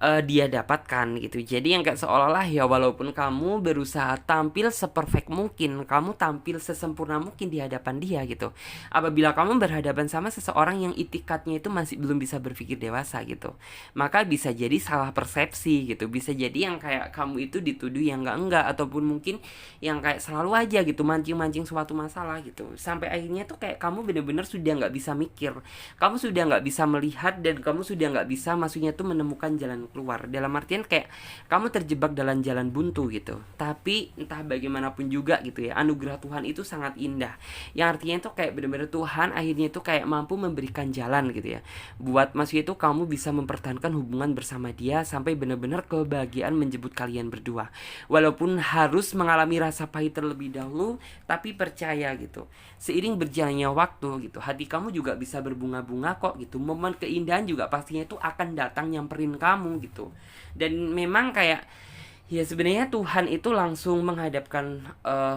dia dapatkan gitu. Jadi yang kayak seolah-olah ya walaupun kamu berusaha tampil seperfect mungkin, kamu tampil sesempurna mungkin di hadapan dia gitu. Apabila kamu berhadapan sama seseorang yang itikadnya itu masih belum bisa berpikir dewasa gitu, maka bisa jadi salah persepsi gitu. Bisa jadi yang kayak kamu itu dituduh yang enggak ataupun mungkin yang kayak selalu aja gitu mancing-mancing suatu masalah gitu. Sampai akhirnya tuh kayak kamu bener-bener sudah nggak bisa mikir, kamu sudah nggak bisa melihat, dan kamu sudah nggak bisa maksudnya tuh menemukan jalan keluar. Dalam artian kayak kamu terjebak dalam jalan buntu gitu. Tapi entah bagaimanapun juga gitu ya, anugerah Tuhan itu sangat indah. Yang artinya itu kayak benar-benar Tuhan akhirnya itu kayak mampu memberikan jalan gitu ya. Buat maksudnya itu kamu bisa mempertahankan hubungan bersama dia sampai benar-benar kebahagiaan menjemput kalian berdua. Walaupun harus mengalami rasa pahit terlebih dahulu, tapi percaya gitu. Seiring berjalannya waktu gitu, hati kamu juga bisa berbunga-bunga kok gitu. Momen keindahan juga pastinya itu akan datang nyamperin kamu gitu. Dan memang kayak ya sebenarnya Tuhan itu langsung menghadapkan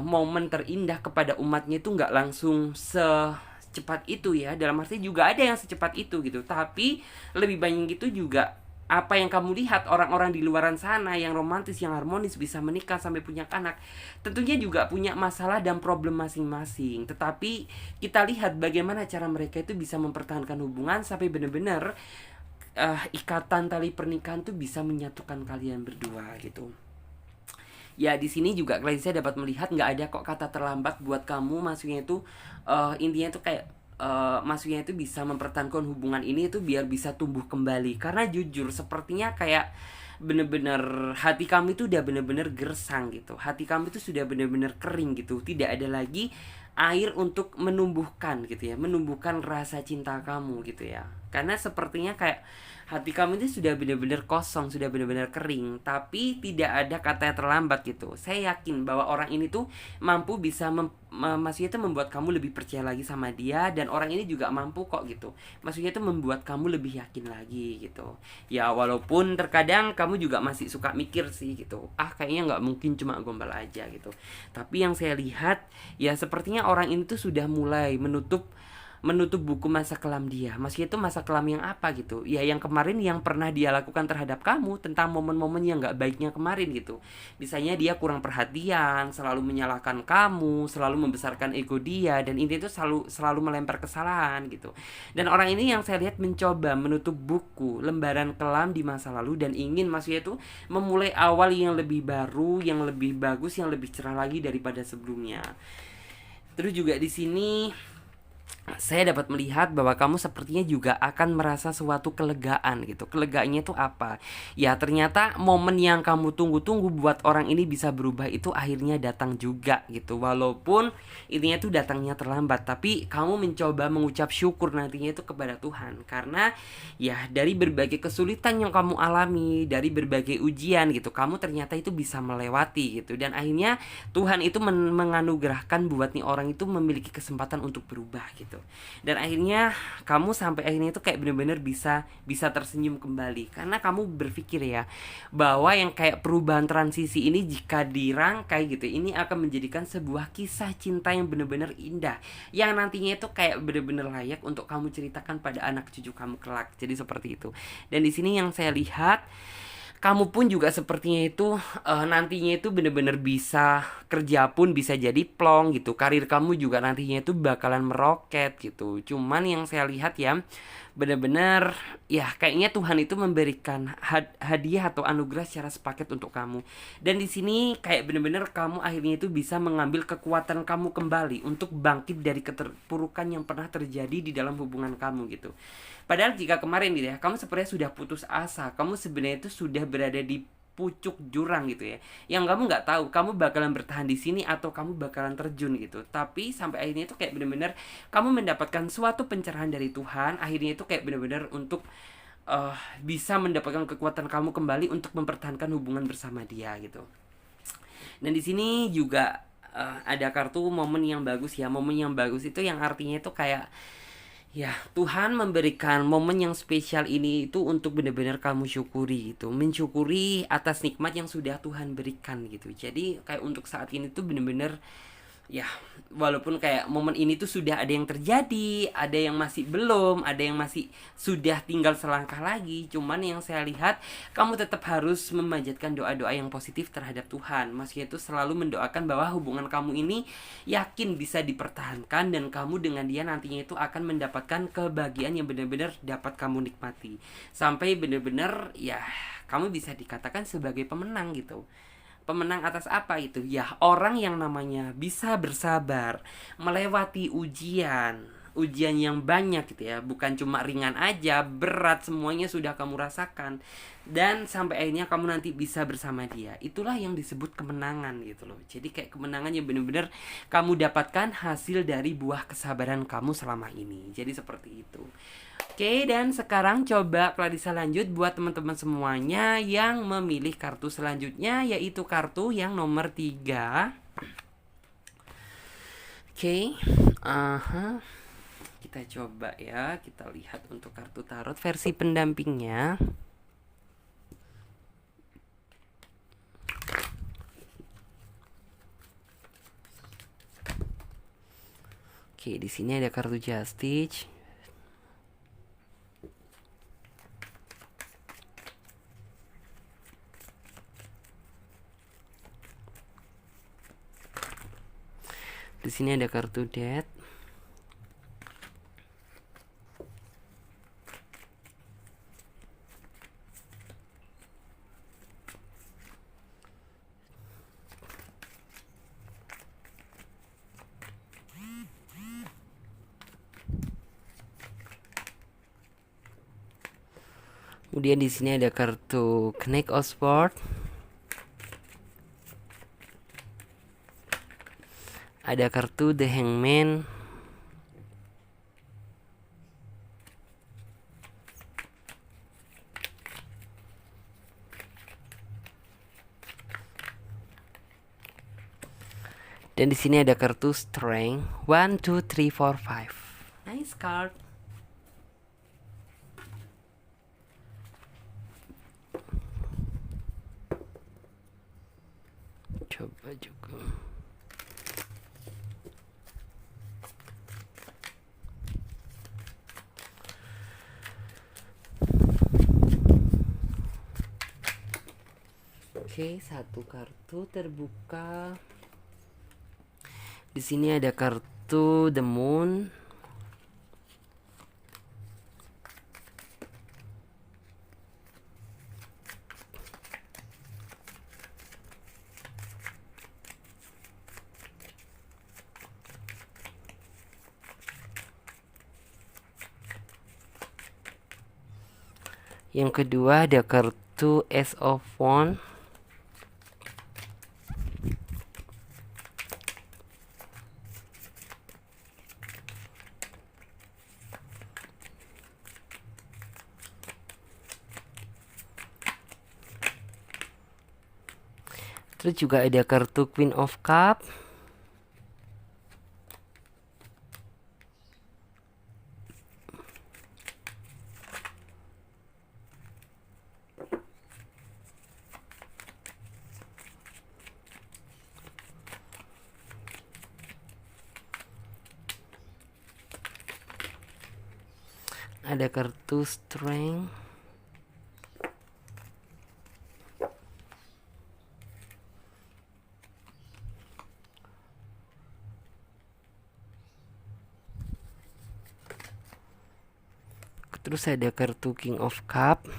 momen terindah kepada umatnya itu nggak langsung secepat itu ya. Dalam arti juga ada yang secepat itu gitu. Tapi lebih banyak itu juga apa yang kamu lihat orang-orang di luaran sana yang romantis, yang harmonis, bisa menikah sampai punya anak, tentunya juga punya masalah dan problem masing-masing. Tetapi kita lihat bagaimana cara mereka itu bisa mempertahankan hubungan sampai benar-benar ikatan tali pernikahan tuh bisa menyatukan kalian berdua gitu. Ya di sini juga saya dapat melihat nggak ada kok kata terlambat buat kamu. Maksudnya itu intinya tuh kayak maksudnya itu bisa mempertahankan hubungan ini itu biar bisa tumbuh kembali. Karena jujur sepertinya kayak bener-bener hati kamu itu udah bener-bener gersang gitu. Hati kamu itu sudah bener-bener kering gitu. Tidak ada lagi air untuk menumbuhkan gitu ya, menumbuhkan rasa cinta kamu gitu ya. Karena sepertinya kayak hati kamu itu sudah benar-benar kosong, sudah benar-benar kering, tapi tidak ada kata yang terlambat gitu. Saya yakin bahwa orang ini tuh mampu bisa maksudnya itu membuat kamu lebih percaya lagi sama dia, dan orang ini juga mampu kok gitu. Maksudnya itu membuat kamu lebih yakin lagi gitu. Ya walaupun terkadang kamu juga masih suka mikir sih gitu. Kayaknya nggak mungkin cuma gombal aja gitu. Tapi yang saya lihat ya sepertinya orang ini tuh sudah mulai menutup buku masa kelam dia. Maksudnya itu masa kelam yang apa gitu? Ya yang kemarin yang pernah dia lakukan terhadap kamu, tentang momen-momen yang gak baiknya kemarin gitu. Misalnya dia kurang perhatian, selalu menyalahkan kamu, selalu membesarkan ego dia, dan intinya itu selalu melempar kesalahan gitu. Dan orang ini yang saya lihat mencoba menutup buku lembaran kelam di masa lalu, dan ingin maksudnya itu memulai awal yang lebih baru, yang lebih bagus, yang lebih cerah lagi daripada sebelumnya. Terus juga di sini saya dapat melihat bahwa kamu sepertinya juga akan merasa suatu kelegaan gitu. Kelegaannya itu apa? Ya ternyata momen yang kamu tunggu-tunggu buat orang ini bisa berubah itu akhirnya datang juga gitu. Walaupun intinya itu datangnya terlambat, tapi kamu mencoba mengucap syukur nantinya itu kepada Tuhan. Karena ya dari berbagai kesulitan yang kamu alami, dari berbagai ujian gitu, kamu ternyata itu bisa melewati gitu. Dan akhirnya Tuhan itu menganugerahkan buat nih orang itu memiliki kesempatan untuk berubah gitu. Dan akhirnya kamu sampai akhirnya itu kayak bener-bener bisa tersenyum kembali, karena kamu berpikir ya bahwa yang kayak perubahan transisi ini jika dirangkai gitu, ini akan menjadikan sebuah kisah cinta yang bener-bener indah, yang nantinya itu kayak bener-bener layak untuk kamu ceritakan pada anak cucu kamu kelak. Jadi seperti itu. Dan di sini yang saya lihat kamu pun juga sepertinya itu nantinya itu bener-bener bisa kerja pun bisa jadi plong gitu. Karir kamu juga nantinya itu bakalan meroket gitu. Cuman yang saya lihat ya bener-bener ya kayaknya Tuhan itu memberikan hadiah atau anugerah secara sepaket untuk kamu. Dan di sini kayak bener-bener kamu akhirnya itu bisa mengambil kekuatan kamu kembali untuk bangkit dari keterpurukan yang pernah terjadi di dalam hubungan kamu gitu. Padahal jika kemarin gitu ya, kamu sebenarnya sudah putus asa, kamu sebenarnya itu sudah berada di pucuk jurang gitu ya, yang kamu nggak tahu kamu bakalan bertahan di sini atau kamu bakalan terjun gitu. Tapi sampai akhirnya itu kayak benar-benar kamu mendapatkan suatu pencerahan dari Tuhan. Akhirnya itu kayak benar-benar untuk bisa mendapatkan kekuatan kamu kembali untuk mempertahankan hubungan bersama dia gitu. Dan di sini juga ada kartu momen yang bagus ya. Momen yang bagus itu yang artinya itu kayak ya, Tuhan memberikan momen yang spesial ini itu untuk benar-benar kamu syukuri gitu. Mensyukuri atas nikmat yang sudah Tuhan berikan gitu. Jadi kayak untuk saat ini tuh benar-benar Ya, walaupun kayak momen ini tuh sudah ada yang terjadi, ada yang masih belum, ada yang masih sudah tinggal selangkah lagi. Cuman yang saya lihat, kamu tetap harus memanjatkan doa-doa yang positif terhadap Tuhan. Maksudnya itu selalu mendoakan bahwa hubungan kamu ini yakin bisa dipertahankan, dan kamu dengan dia nantinya itu akan mendapatkan kebahagiaan yang benar-benar dapat kamu nikmati. Sampai benar-benar ya kamu bisa dikatakan sebagai pemenang gitu. Pemenang atas apa itu? Ya, orang yang namanya bisa bersabar melewati ujian. Ujian yang banyak gitu ya, bukan cuma ringan aja, berat semuanya sudah kamu rasakan. Dan sampai akhirnya kamu nanti bisa bersama dia. Itulah yang disebut kemenangan gitu loh. Jadi kayak kemenangan yang benar-benar kamu dapatkan hasil dari buah kesabaran kamu selama ini. Jadi seperti itu. Oke, dan sekarang coba Clarissa lanjut buat teman-teman semuanya yang memilih kartu selanjutnya, yaitu kartu yang nomor 3. Oke, aha. Kita coba ya, kita lihat untuk kartu tarot versi pendampingnya. Oke, di sini ada kartu Justice. Di sini ada kartu Death. Kemudian di sini ada kartu Knight of Swords. Ada kartu The Hangman. Dan di sini ada kartu Strength. 1 2 3 4 5. Nice card. Coba juga. Oke, satu kartu terbuka. Di sini ada kartu The Moon. Yang kedua ada kartu Ace of Wands. Terus juga ada kartu Queen of Cup. Ada kartu Strength. Terus ada kartu King of Cup.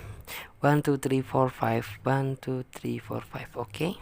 1 2 3 4 5. 1 2 3 4 5. Oke.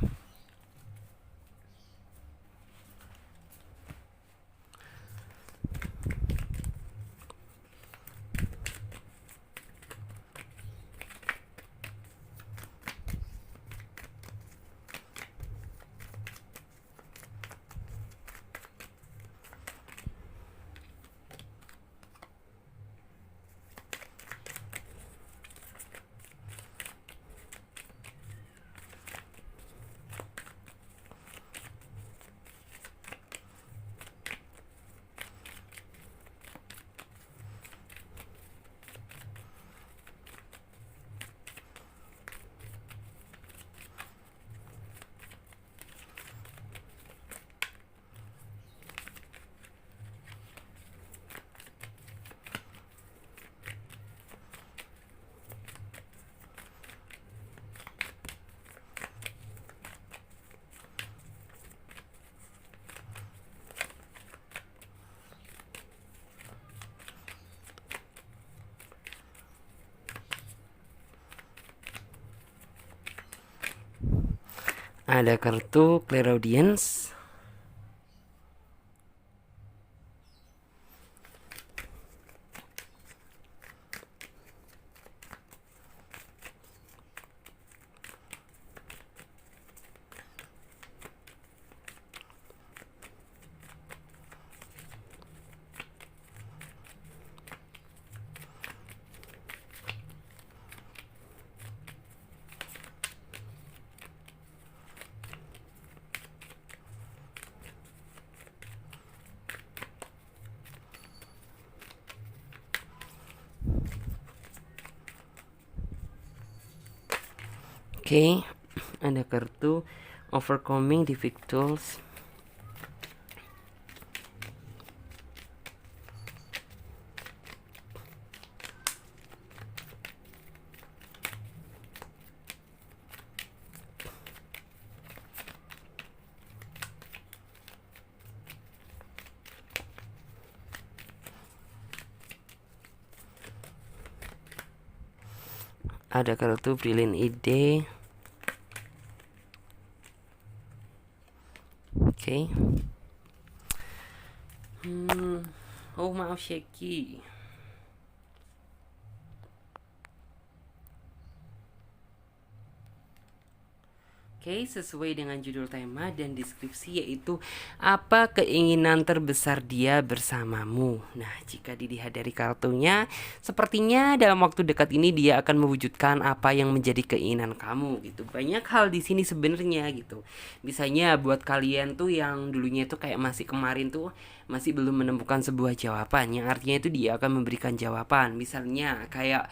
Ada kartu clairaudience. Oke, ada kartu overcoming difficulties. Ada kartu brilliant ide. Oke. Oh maaf Sheki. Oke, sesuai dengan judul tema dan deskripsi, yaitu apa keinginan terbesar dia bersamamu. Nah, jika dilihat dari kartunya, sepertinya dalam waktu dekat ini dia akan mewujudkan apa yang menjadi keinginan kamu gitu. Banyak hal di sini sebenarnya gitu. Misalnya buat kalian tuh yang dulunya itu kayak masih kemarin tuh masih belum menemukan sebuah jawaban, yang artinya itu dia akan memberikan jawaban. Misalnya kayak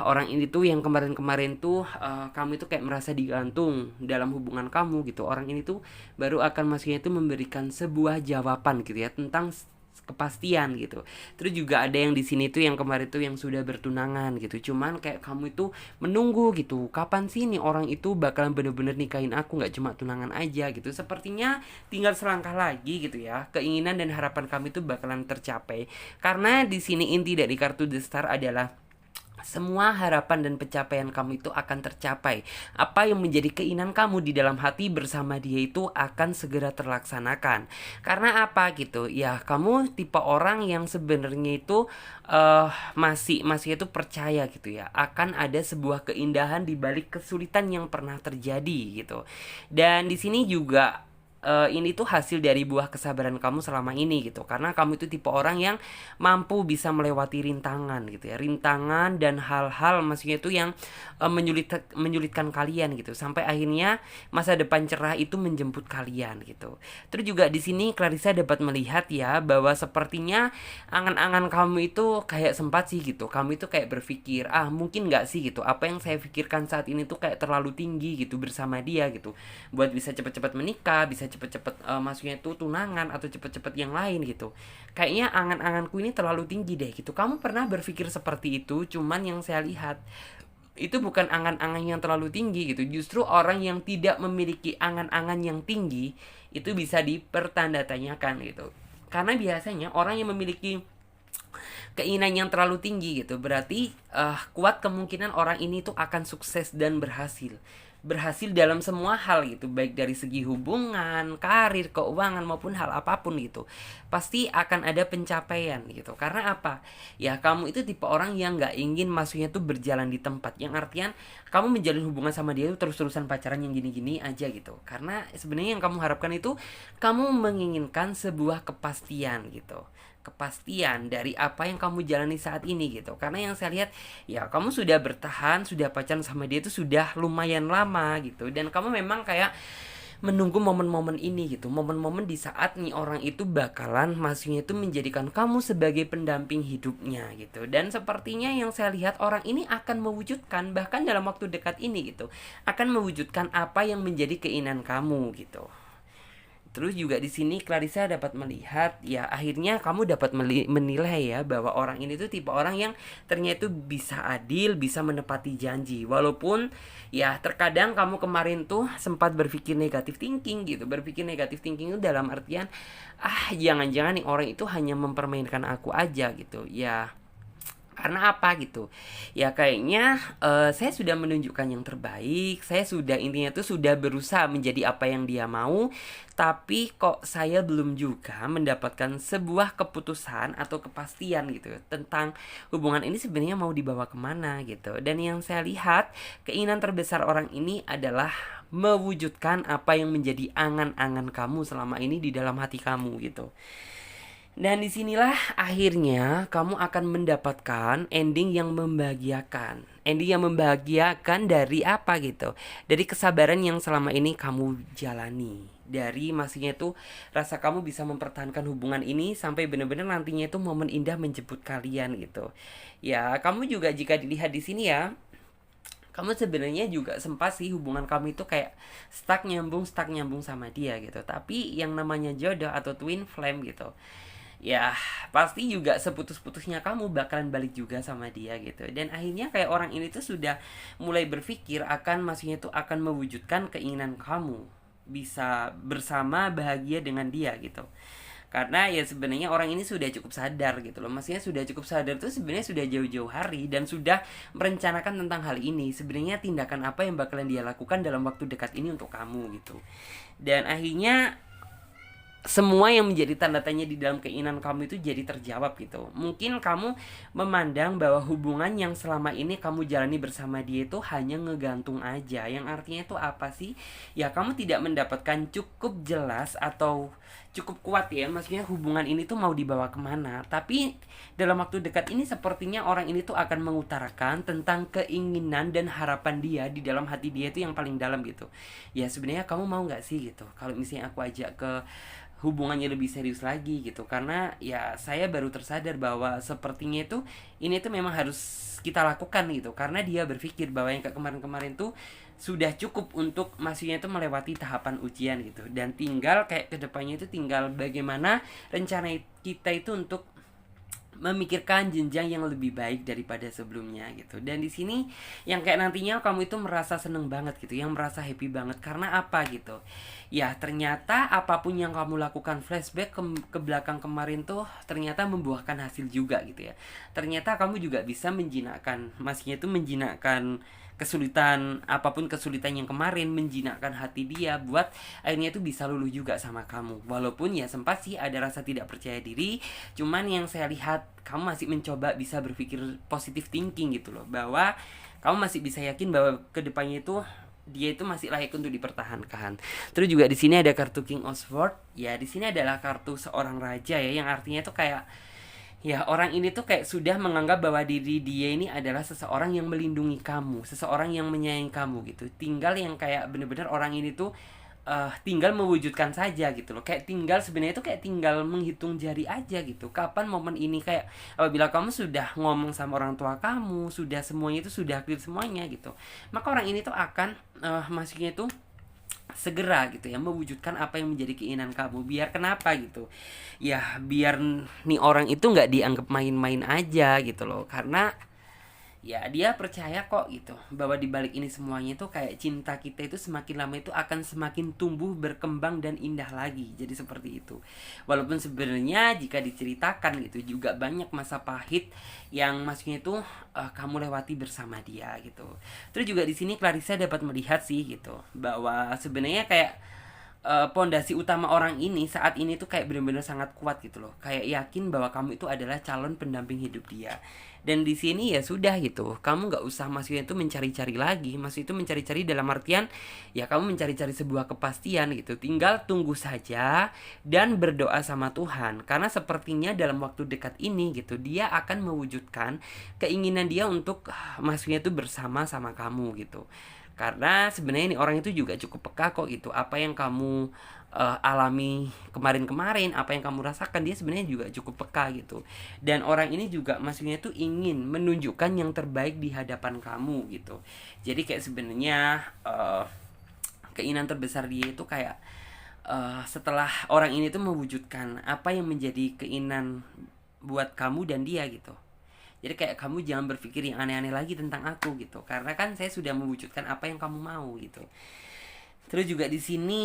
orang ini tuh yang kemarin-kemarin tuh kamu itu kayak merasa digantung dalam hubungan kamu gitu. Orang ini tuh baru akan maksudnya itu memberikan sebuah jawaban gitu ya tentang kepastian gitu. Terus juga ada yang di sini tuh yang kemarin tuh yang sudah bertunangan gitu. Cuman kayak kamu itu menunggu gitu. Kapan sih nih orang itu bakalan bener-bener nikahin aku, nggak cuma tunangan aja gitu. Sepertinya tinggal selangkah lagi gitu ya. Keinginan dan harapan kami itu bakalan tercapai. Karena di sini inti dari kartu The Star adalah semua harapan dan pencapaian kamu itu akan tercapai. Apa yang menjadi keinginan kamu di dalam hati bersama dia itu akan segera terlaksanakan. Karena apa gitu? Ya, kamu tipe orang yang sebenarnya itu masih itu percaya gitu ya, akan ada sebuah keindahan di balik kesulitan yang pernah terjadi gitu. Dan di sini juga ini tuh hasil dari buah kesabaran kamu selama ini gitu, karena kamu itu tipe orang yang mampu bisa melewati rintangan gitu ya, rintangan dan hal-hal maksudnya itu yang menyulitkan kalian gitu, sampai akhirnya masa depan cerah itu menjemput kalian gitu. Terus juga di sini Clarissa dapat melihat ya bahwa sepertinya angan-angan kamu itu kayak sempat sih gitu, kamu itu kayak berpikir mungkin nggak sih gitu, apa yang saya pikirkan saat ini tuh kayak terlalu tinggi gitu bersama dia gitu, buat bisa cepet-cepet menikah, bisa cepet-cepet maksudnya itu tunangan atau cepet-cepet yang lain gitu. Kayaknya angan-anganku ini terlalu tinggi deh gitu. Kamu pernah berpikir seperti itu? Cuman yang saya lihat itu bukan angan-angan yang terlalu tinggi gitu. Justru orang yang tidak memiliki angan-angan yang tinggi itu bisa dipertandatanyakan gitu. Karena biasanya orang yang memiliki keinginan yang terlalu tinggi gitu, berarti kuat kemungkinan orang ini tuh akan sukses dan berhasil dalam semua hal gitu, baik dari segi hubungan, karir, keuangan maupun hal apapun gitu. Pasti akan ada pencapaian gitu. Karena apa? Ya kamu itu tipe orang yang nggak ingin maksudnya tuh berjalan di tempat. Yang artian kamu menjalin hubungan sama dia itu terus-terusan pacaran yang gini-gini aja gitu. Karena sebenarnya yang kamu harapkan itu kamu menginginkan sebuah kepastian gitu, kepastian dari apa yang kamu jalani saat ini gitu. Karena yang saya lihat ya kamu sudah bertahan, sudah pacaran sama dia itu sudah lumayan lama gitu, dan kamu memang kayak menunggu momen-momen ini gitu, momen-momen di saat nih orang itu bakalan maksudnya itu menjadikan kamu sebagai pendamping hidupnya gitu. Dan sepertinya yang saya lihat orang ini akan mewujudkan, bahkan dalam waktu dekat ini gitu, akan mewujudkan apa yang menjadi keinginan kamu gitu. Terus juga di sini Clarissa dapat melihat ya, akhirnya kamu dapat menilai ya bahwa orang ini tuh tipe orang yang ternyata itu bisa adil, bisa menepati janji. Walaupun ya terkadang kamu kemarin tuh sempat berpikir negatif thinking gitu. Berpikir negatif thinking itu dalam artian jangan-jangan nih orang itu hanya mempermainkan aku aja gitu. Ya Karena apa gitu? Ya kayaknya saya sudah menunjukkan yang terbaik. Saya sudah intinya tuh sudah berusaha menjadi apa yang dia mau. Tapi kok saya belum juga mendapatkan sebuah keputusan atau kepastian gitu tentang hubungan ini sebenarnya mau dibawa kemana gitu. Dan yang saya lihat keinginan terbesar orang ini adalah mewujudkan apa yang menjadi angan-angan kamu selama ini di dalam hati kamu gitu. Dan disinilah akhirnya kamu akan mendapatkan ending yang membahagiakan. Ending yang membahagiakan dari apa gitu? Dari kesabaran yang selama ini kamu jalani. Dari maksudnya itu rasa kamu bisa mempertahankan hubungan ini sampai benar-benar nantinya itu momen indah menjemput kalian gitu. Ya, kamu juga jika dilihat di sini ya, kamu sebenarnya juga sempat sih hubungan kamu itu kayak stuck nyambung sama dia gitu. Tapi yang namanya jodoh atau twin flame gitu, ya pasti juga seputus-putusnya kamu bakalan balik juga sama dia gitu. Dan akhirnya kayak orang ini tuh sudah mulai berpikir akan maksudnya tuh akan mewujudkan keinginan kamu bisa bersama bahagia dengan dia gitu. Karena ya sebenarnya orang ini sudah cukup sadar gitu loh. Maksudnya sudah cukup sadar tuh sebenarnya sudah jauh-jauh hari dan sudah merencanakan tentang hal ini. Sebenarnya tindakan apa yang bakalan dia lakukan dalam waktu dekat ini untuk kamu gitu. Dan akhirnya semua yang menjadi tanda tanya di dalam keinginan kamu itu jadi terjawab gitu. Mungkin kamu memandang bahwa hubungan yang selama ini kamu jalani bersama dia itu hanya ngegantung aja. Yang artinya itu apa sih? Ya kamu tidak mendapatkan cukup jelas atau cukup kuat ya. Maksudnya hubungan ini tuh mau dibawa kemana. Tapi dalam waktu dekat ini sepertinya orang ini tuh akan mengutarakan tentang keinginan dan harapan dia di dalam hati dia itu yang paling dalam gitu. Ya sebenarnya kamu mau gak sih gitu kalau misalnya aku ajak ke hubungannya lebih serius lagi gitu. Karena ya saya baru tersadar bahwa sepertinya itu ini tuh memang harus kita lakukan gitu. Karena dia berpikir bahwa yang kayak kemarin-kemarin tuh sudah cukup untuk maksudnya itu melewati tahapan ujian gitu. Dan tinggal kayak kedepannya itu tinggal bagaimana rencana kita itu untuk memikirkan jenjang yang lebih baik daripada sebelumnya gitu. Dan di sini yang kayak nantinya kamu itu merasa seneng banget gitu, yang merasa happy banget karena apa gitu. Ya ternyata apapun yang kamu lakukan flashback ke belakang kemarin tuh ternyata membuahkan hasil juga gitu ya. Ternyata kamu juga bisa menjinakkan, maksudnya itu menjinakkan kesulitan, apapun kesulitan yang kemarin, menjinakkan hati dia buat akhirnya itu bisa luluh juga sama kamu. Walaupun ya sempat sih ada rasa tidak percaya diri, cuman yang saya lihat kamu masih mencoba bisa berpikir positive thinking gitu loh, bahwa kamu masih bisa yakin bahwa kedepannya itu dia itu masih layak untuk dipertahankan. Terus juga di sini ada kartu King of Swords. Ya di sini adalah kartu seorang raja ya, yang artinya itu kayak ya orang ini tuh kayak sudah menganggap bahwa diri dia ini adalah seseorang yang melindungi kamu, seseorang yang menyayangi kamu gitu. Tinggal yang kayak bener-bener orang ini tuh tinggal mewujudkan saja gitu loh. Kayak tinggal sebenarnya itu kayak tinggal menghitung jari aja gitu. Kapan momen ini kayak apabila kamu sudah ngomong sama orang tua kamu, sudah semuanya itu sudah clear semuanya gitu. Maka orang ini tuh akan maksudnya itu segera gitu ya mewujudkan apa yang menjadi keinginan kamu. Biar kenapa gitu ya, biar nih orang itu nggak dianggap main-main aja gitu loh. Karena ya dia percaya kok gitu bahwa di balik ini semuanya itu kayak cinta kita itu semakin lama itu akan semakin tumbuh, berkembang dan indah lagi. Jadi seperti itu. Walaupun sebenarnya jika diceritakan gitu juga banyak masa pahit yang maksudnya itu kamu lewati bersama dia gitu. Terus juga di sini Clarissa dapat melihat sih gitu bahwa sebenarnya kayak pondasi utama orang ini saat ini tuh kayak benar-benar sangat kuat gitu loh. Kayak yakin bahwa kamu itu adalah calon pendamping hidup dia. Dan di sini ya sudah gitu. Kamu nggak usah maksudnya itu mencari-cari lagi. Maksud itu mencari-cari dalam artian ya kamu mencari-cari sebuah kepastian gitu. Tinggal tunggu saja dan berdoa sama Tuhan. Karena sepertinya dalam waktu dekat ini gitu dia akan mewujudkan keinginan dia untuk maksudnya itu bersama sama kamu gitu. Karena sebenarnya ini orang itu juga cukup peka kok gitu. Apa yang kamu alami kemarin-kemarin, apa yang kamu rasakan, dia sebenarnya juga cukup peka gitu. Dan orang ini juga maksudnya itu ingin menunjukkan yang terbaik di hadapan kamu gitu. Jadi kayak sebenarnya keinginan terbesar dia itu kayak setelah orang ini tuh mewujudkan apa yang menjadi keinginan buat kamu dan dia gitu. Jadi kayak kamu jangan berpikir yang aneh-aneh lagi tentang aku gitu. Karena kan saya sudah mewujudkan apa yang kamu mau gitu. Terus juga di sini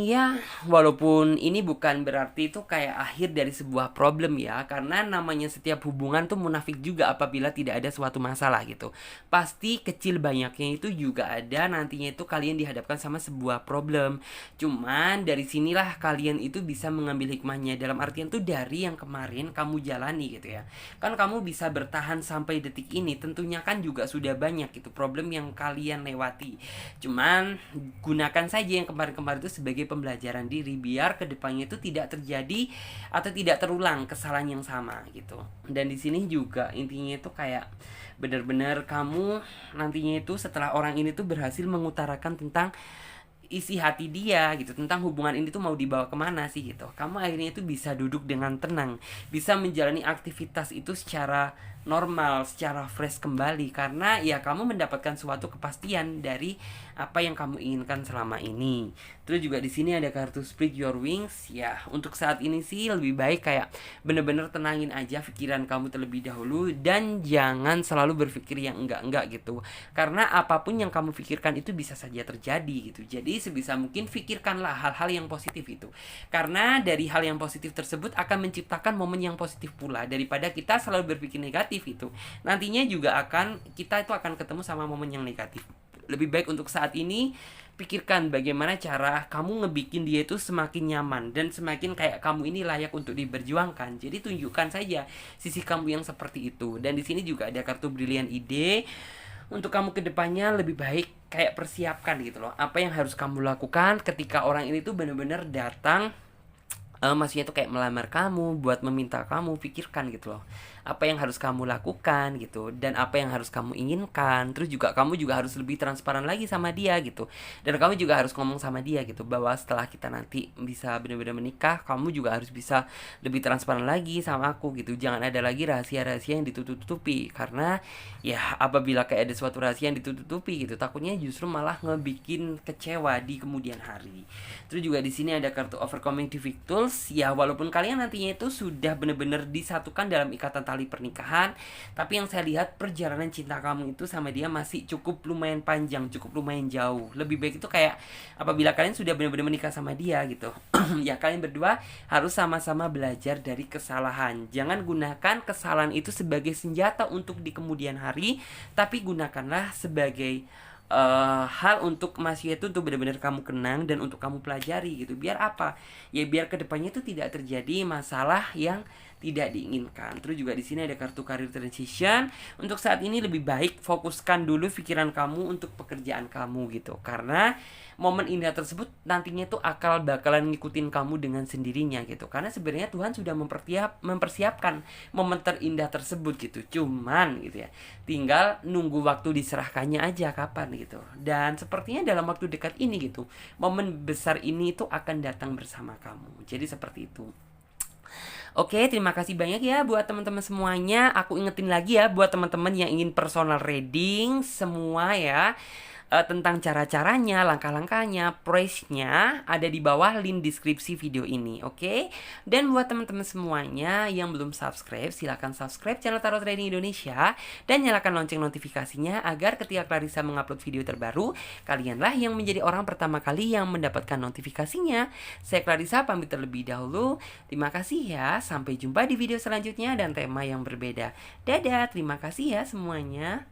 ya, walaupun ini bukan berarti itu kayak akhir dari sebuah problem ya, karena namanya setiap hubungan tuh munafik juga apabila tidak ada suatu masalah gitu. Pasti kecil banyaknya itu juga ada, nantinya itu kalian dihadapkan sama sebuah problem. Cuman dari sinilah kalian itu bisa mengambil hikmahnya, dalam artian tuh dari yang kemarin kamu jalani gitu ya. Kan kamu bisa bertahan sampai detik ini, tentunya kan juga sudah banyak gitu problem yang kalian lewati. Cuman gunakan saja yang kemarin-kemarin itu sebagai pembelajaran diri, biar kedepannya itu tidak terjadi atau tidak terulang kesalahan yang sama gitu. Dan di sini juga intinya itu kayak benar-benar kamu nantinya itu setelah orang ini tuh berhasil mengutarakan tentang isi hati dia gitu, tentang hubungan ini tuh mau dibawa kemana sih gitu, kamu akhirnya itu bisa duduk dengan tenang, bisa menjalani aktivitas itu secara normal, secara fresh kembali, karena ya kamu mendapatkan suatu kepastian dari apa yang kamu inginkan selama ini. Terus juga di sini ada kartu Spread Your Wings ya. Untuk saat ini sih lebih baik kayak bener-bener tenangin aja pikiran kamu terlebih dahulu, dan jangan selalu berpikir yang enggak-enggak gitu. Karena apapun yang kamu pikirkan itu bisa saja terjadi gitu. Jadi sebisa mungkin pikirkanlah hal-hal yang positif itu. Karena dari hal yang positif tersebut akan menciptakan momen yang positif pula, daripada kita selalu berpikir negatif itu. Nantinya juga kita itu akan ketemu sama momen yang negatif. Lebih baik untuk saat ini pikirkan bagaimana cara kamu ngebikin dia itu semakin nyaman dan semakin kayak kamu ini layak untuk diperjuangkan. Jadi tunjukkan saja sisi kamu yang seperti itu. Dan di sini juga ada kartu brilian ide. Untuk kamu kedepannya lebih baik kayak persiapkan gitu loh, apa yang harus kamu lakukan ketika orang ini tuh bener-bener datang, maksudnya tuh kayak melamar kamu, buat meminta kamu, pikirkan gitu loh apa yang harus kamu lakukan gitu, dan apa yang harus kamu inginkan. Terus juga kamu juga harus lebih transparan lagi sama dia gitu, dan kamu juga harus ngomong sama dia gitu, bahwa setelah kita nanti bisa benar-benar menikah, kamu juga harus bisa lebih transparan lagi sama aku gitu. Jangan ada lagi rahasia-rahasia yang ditutup-tutupi, karena ya apabila kayak ada suatu rahasia yang ditutup-tutupi gitu, takutnya justru malah ngebikin kecewa di kemudian hari. Terus juga di sini ada kartu Overcoming Difficulties ya, walaupun kalian nantinya itu sudah benar-benar disatukan dalam ikatan tali pernikahan, tapi yang saya lihat perjalanan cinta kamu itu sama dia masih cukup lumayan panjang, cukup lumayan jauh. Lebih baik itu kayak apabila kalian sudah benar-benar menikah sama dia gitu, ya kalian berdua harus sama-sama belajar dari kesalahan. Jangan gunakan kesalahan itu sebagai senjata untuk di kemudian hari, tapi gunakanlah sebagai hal untuk masih itu untuk benar-benar kamu kenang dan untuk kamu pelajari gitu. Biar apa? Ya biar kedepannya itu tidak terjadi masalah yang tidak diinginkan. Terus juga di sini ada kartu career transition. Untuk saat ini lebih baik fokuskan dulu pikiran kamu untuk pekerjaan kamu gitu. Karena momen indah tersebut nantinya tuh bakalan ngikutin kamu dengan sendirinya gitu. Karena sebenarnya Tuhan sudah mempersiapkan momen terindah tersebut gitu. Cuman gitu ya, tinggal nunggu waktu diserahkannya aja kapan gitu. Dan sepertinya dalam waktu dekat ini gitu, momen besar ini tuh akan datang bersama kamu. Jadi seperti itu. Oke, terima kasih banyak ya buat teman-teman semuanya. Aku ingetin lagi ya buat teman-teman yang ingin personal reading semua ya, tentang cara-caranya, langkah-langkahnya, price-nya ada di bawah link deskripsi video ini, oke? Dan buat teman-teman semuanya yang belum subscribe, silakan subscribe channel Tarot Trading Indonesia dan nyalakan lonceng notifikasinya agar ketika Clarissa mengupload video terbaru, kalianlah yang menjadi orang pertama kali yang mendapatkan notifikasinya. Saya Clarissa pamit terlebih dahulu. Terima kasih ya, sampai jumpa di video selanjutnya dan tema yang berbeda. Dadah, terima kasih ya semuanya.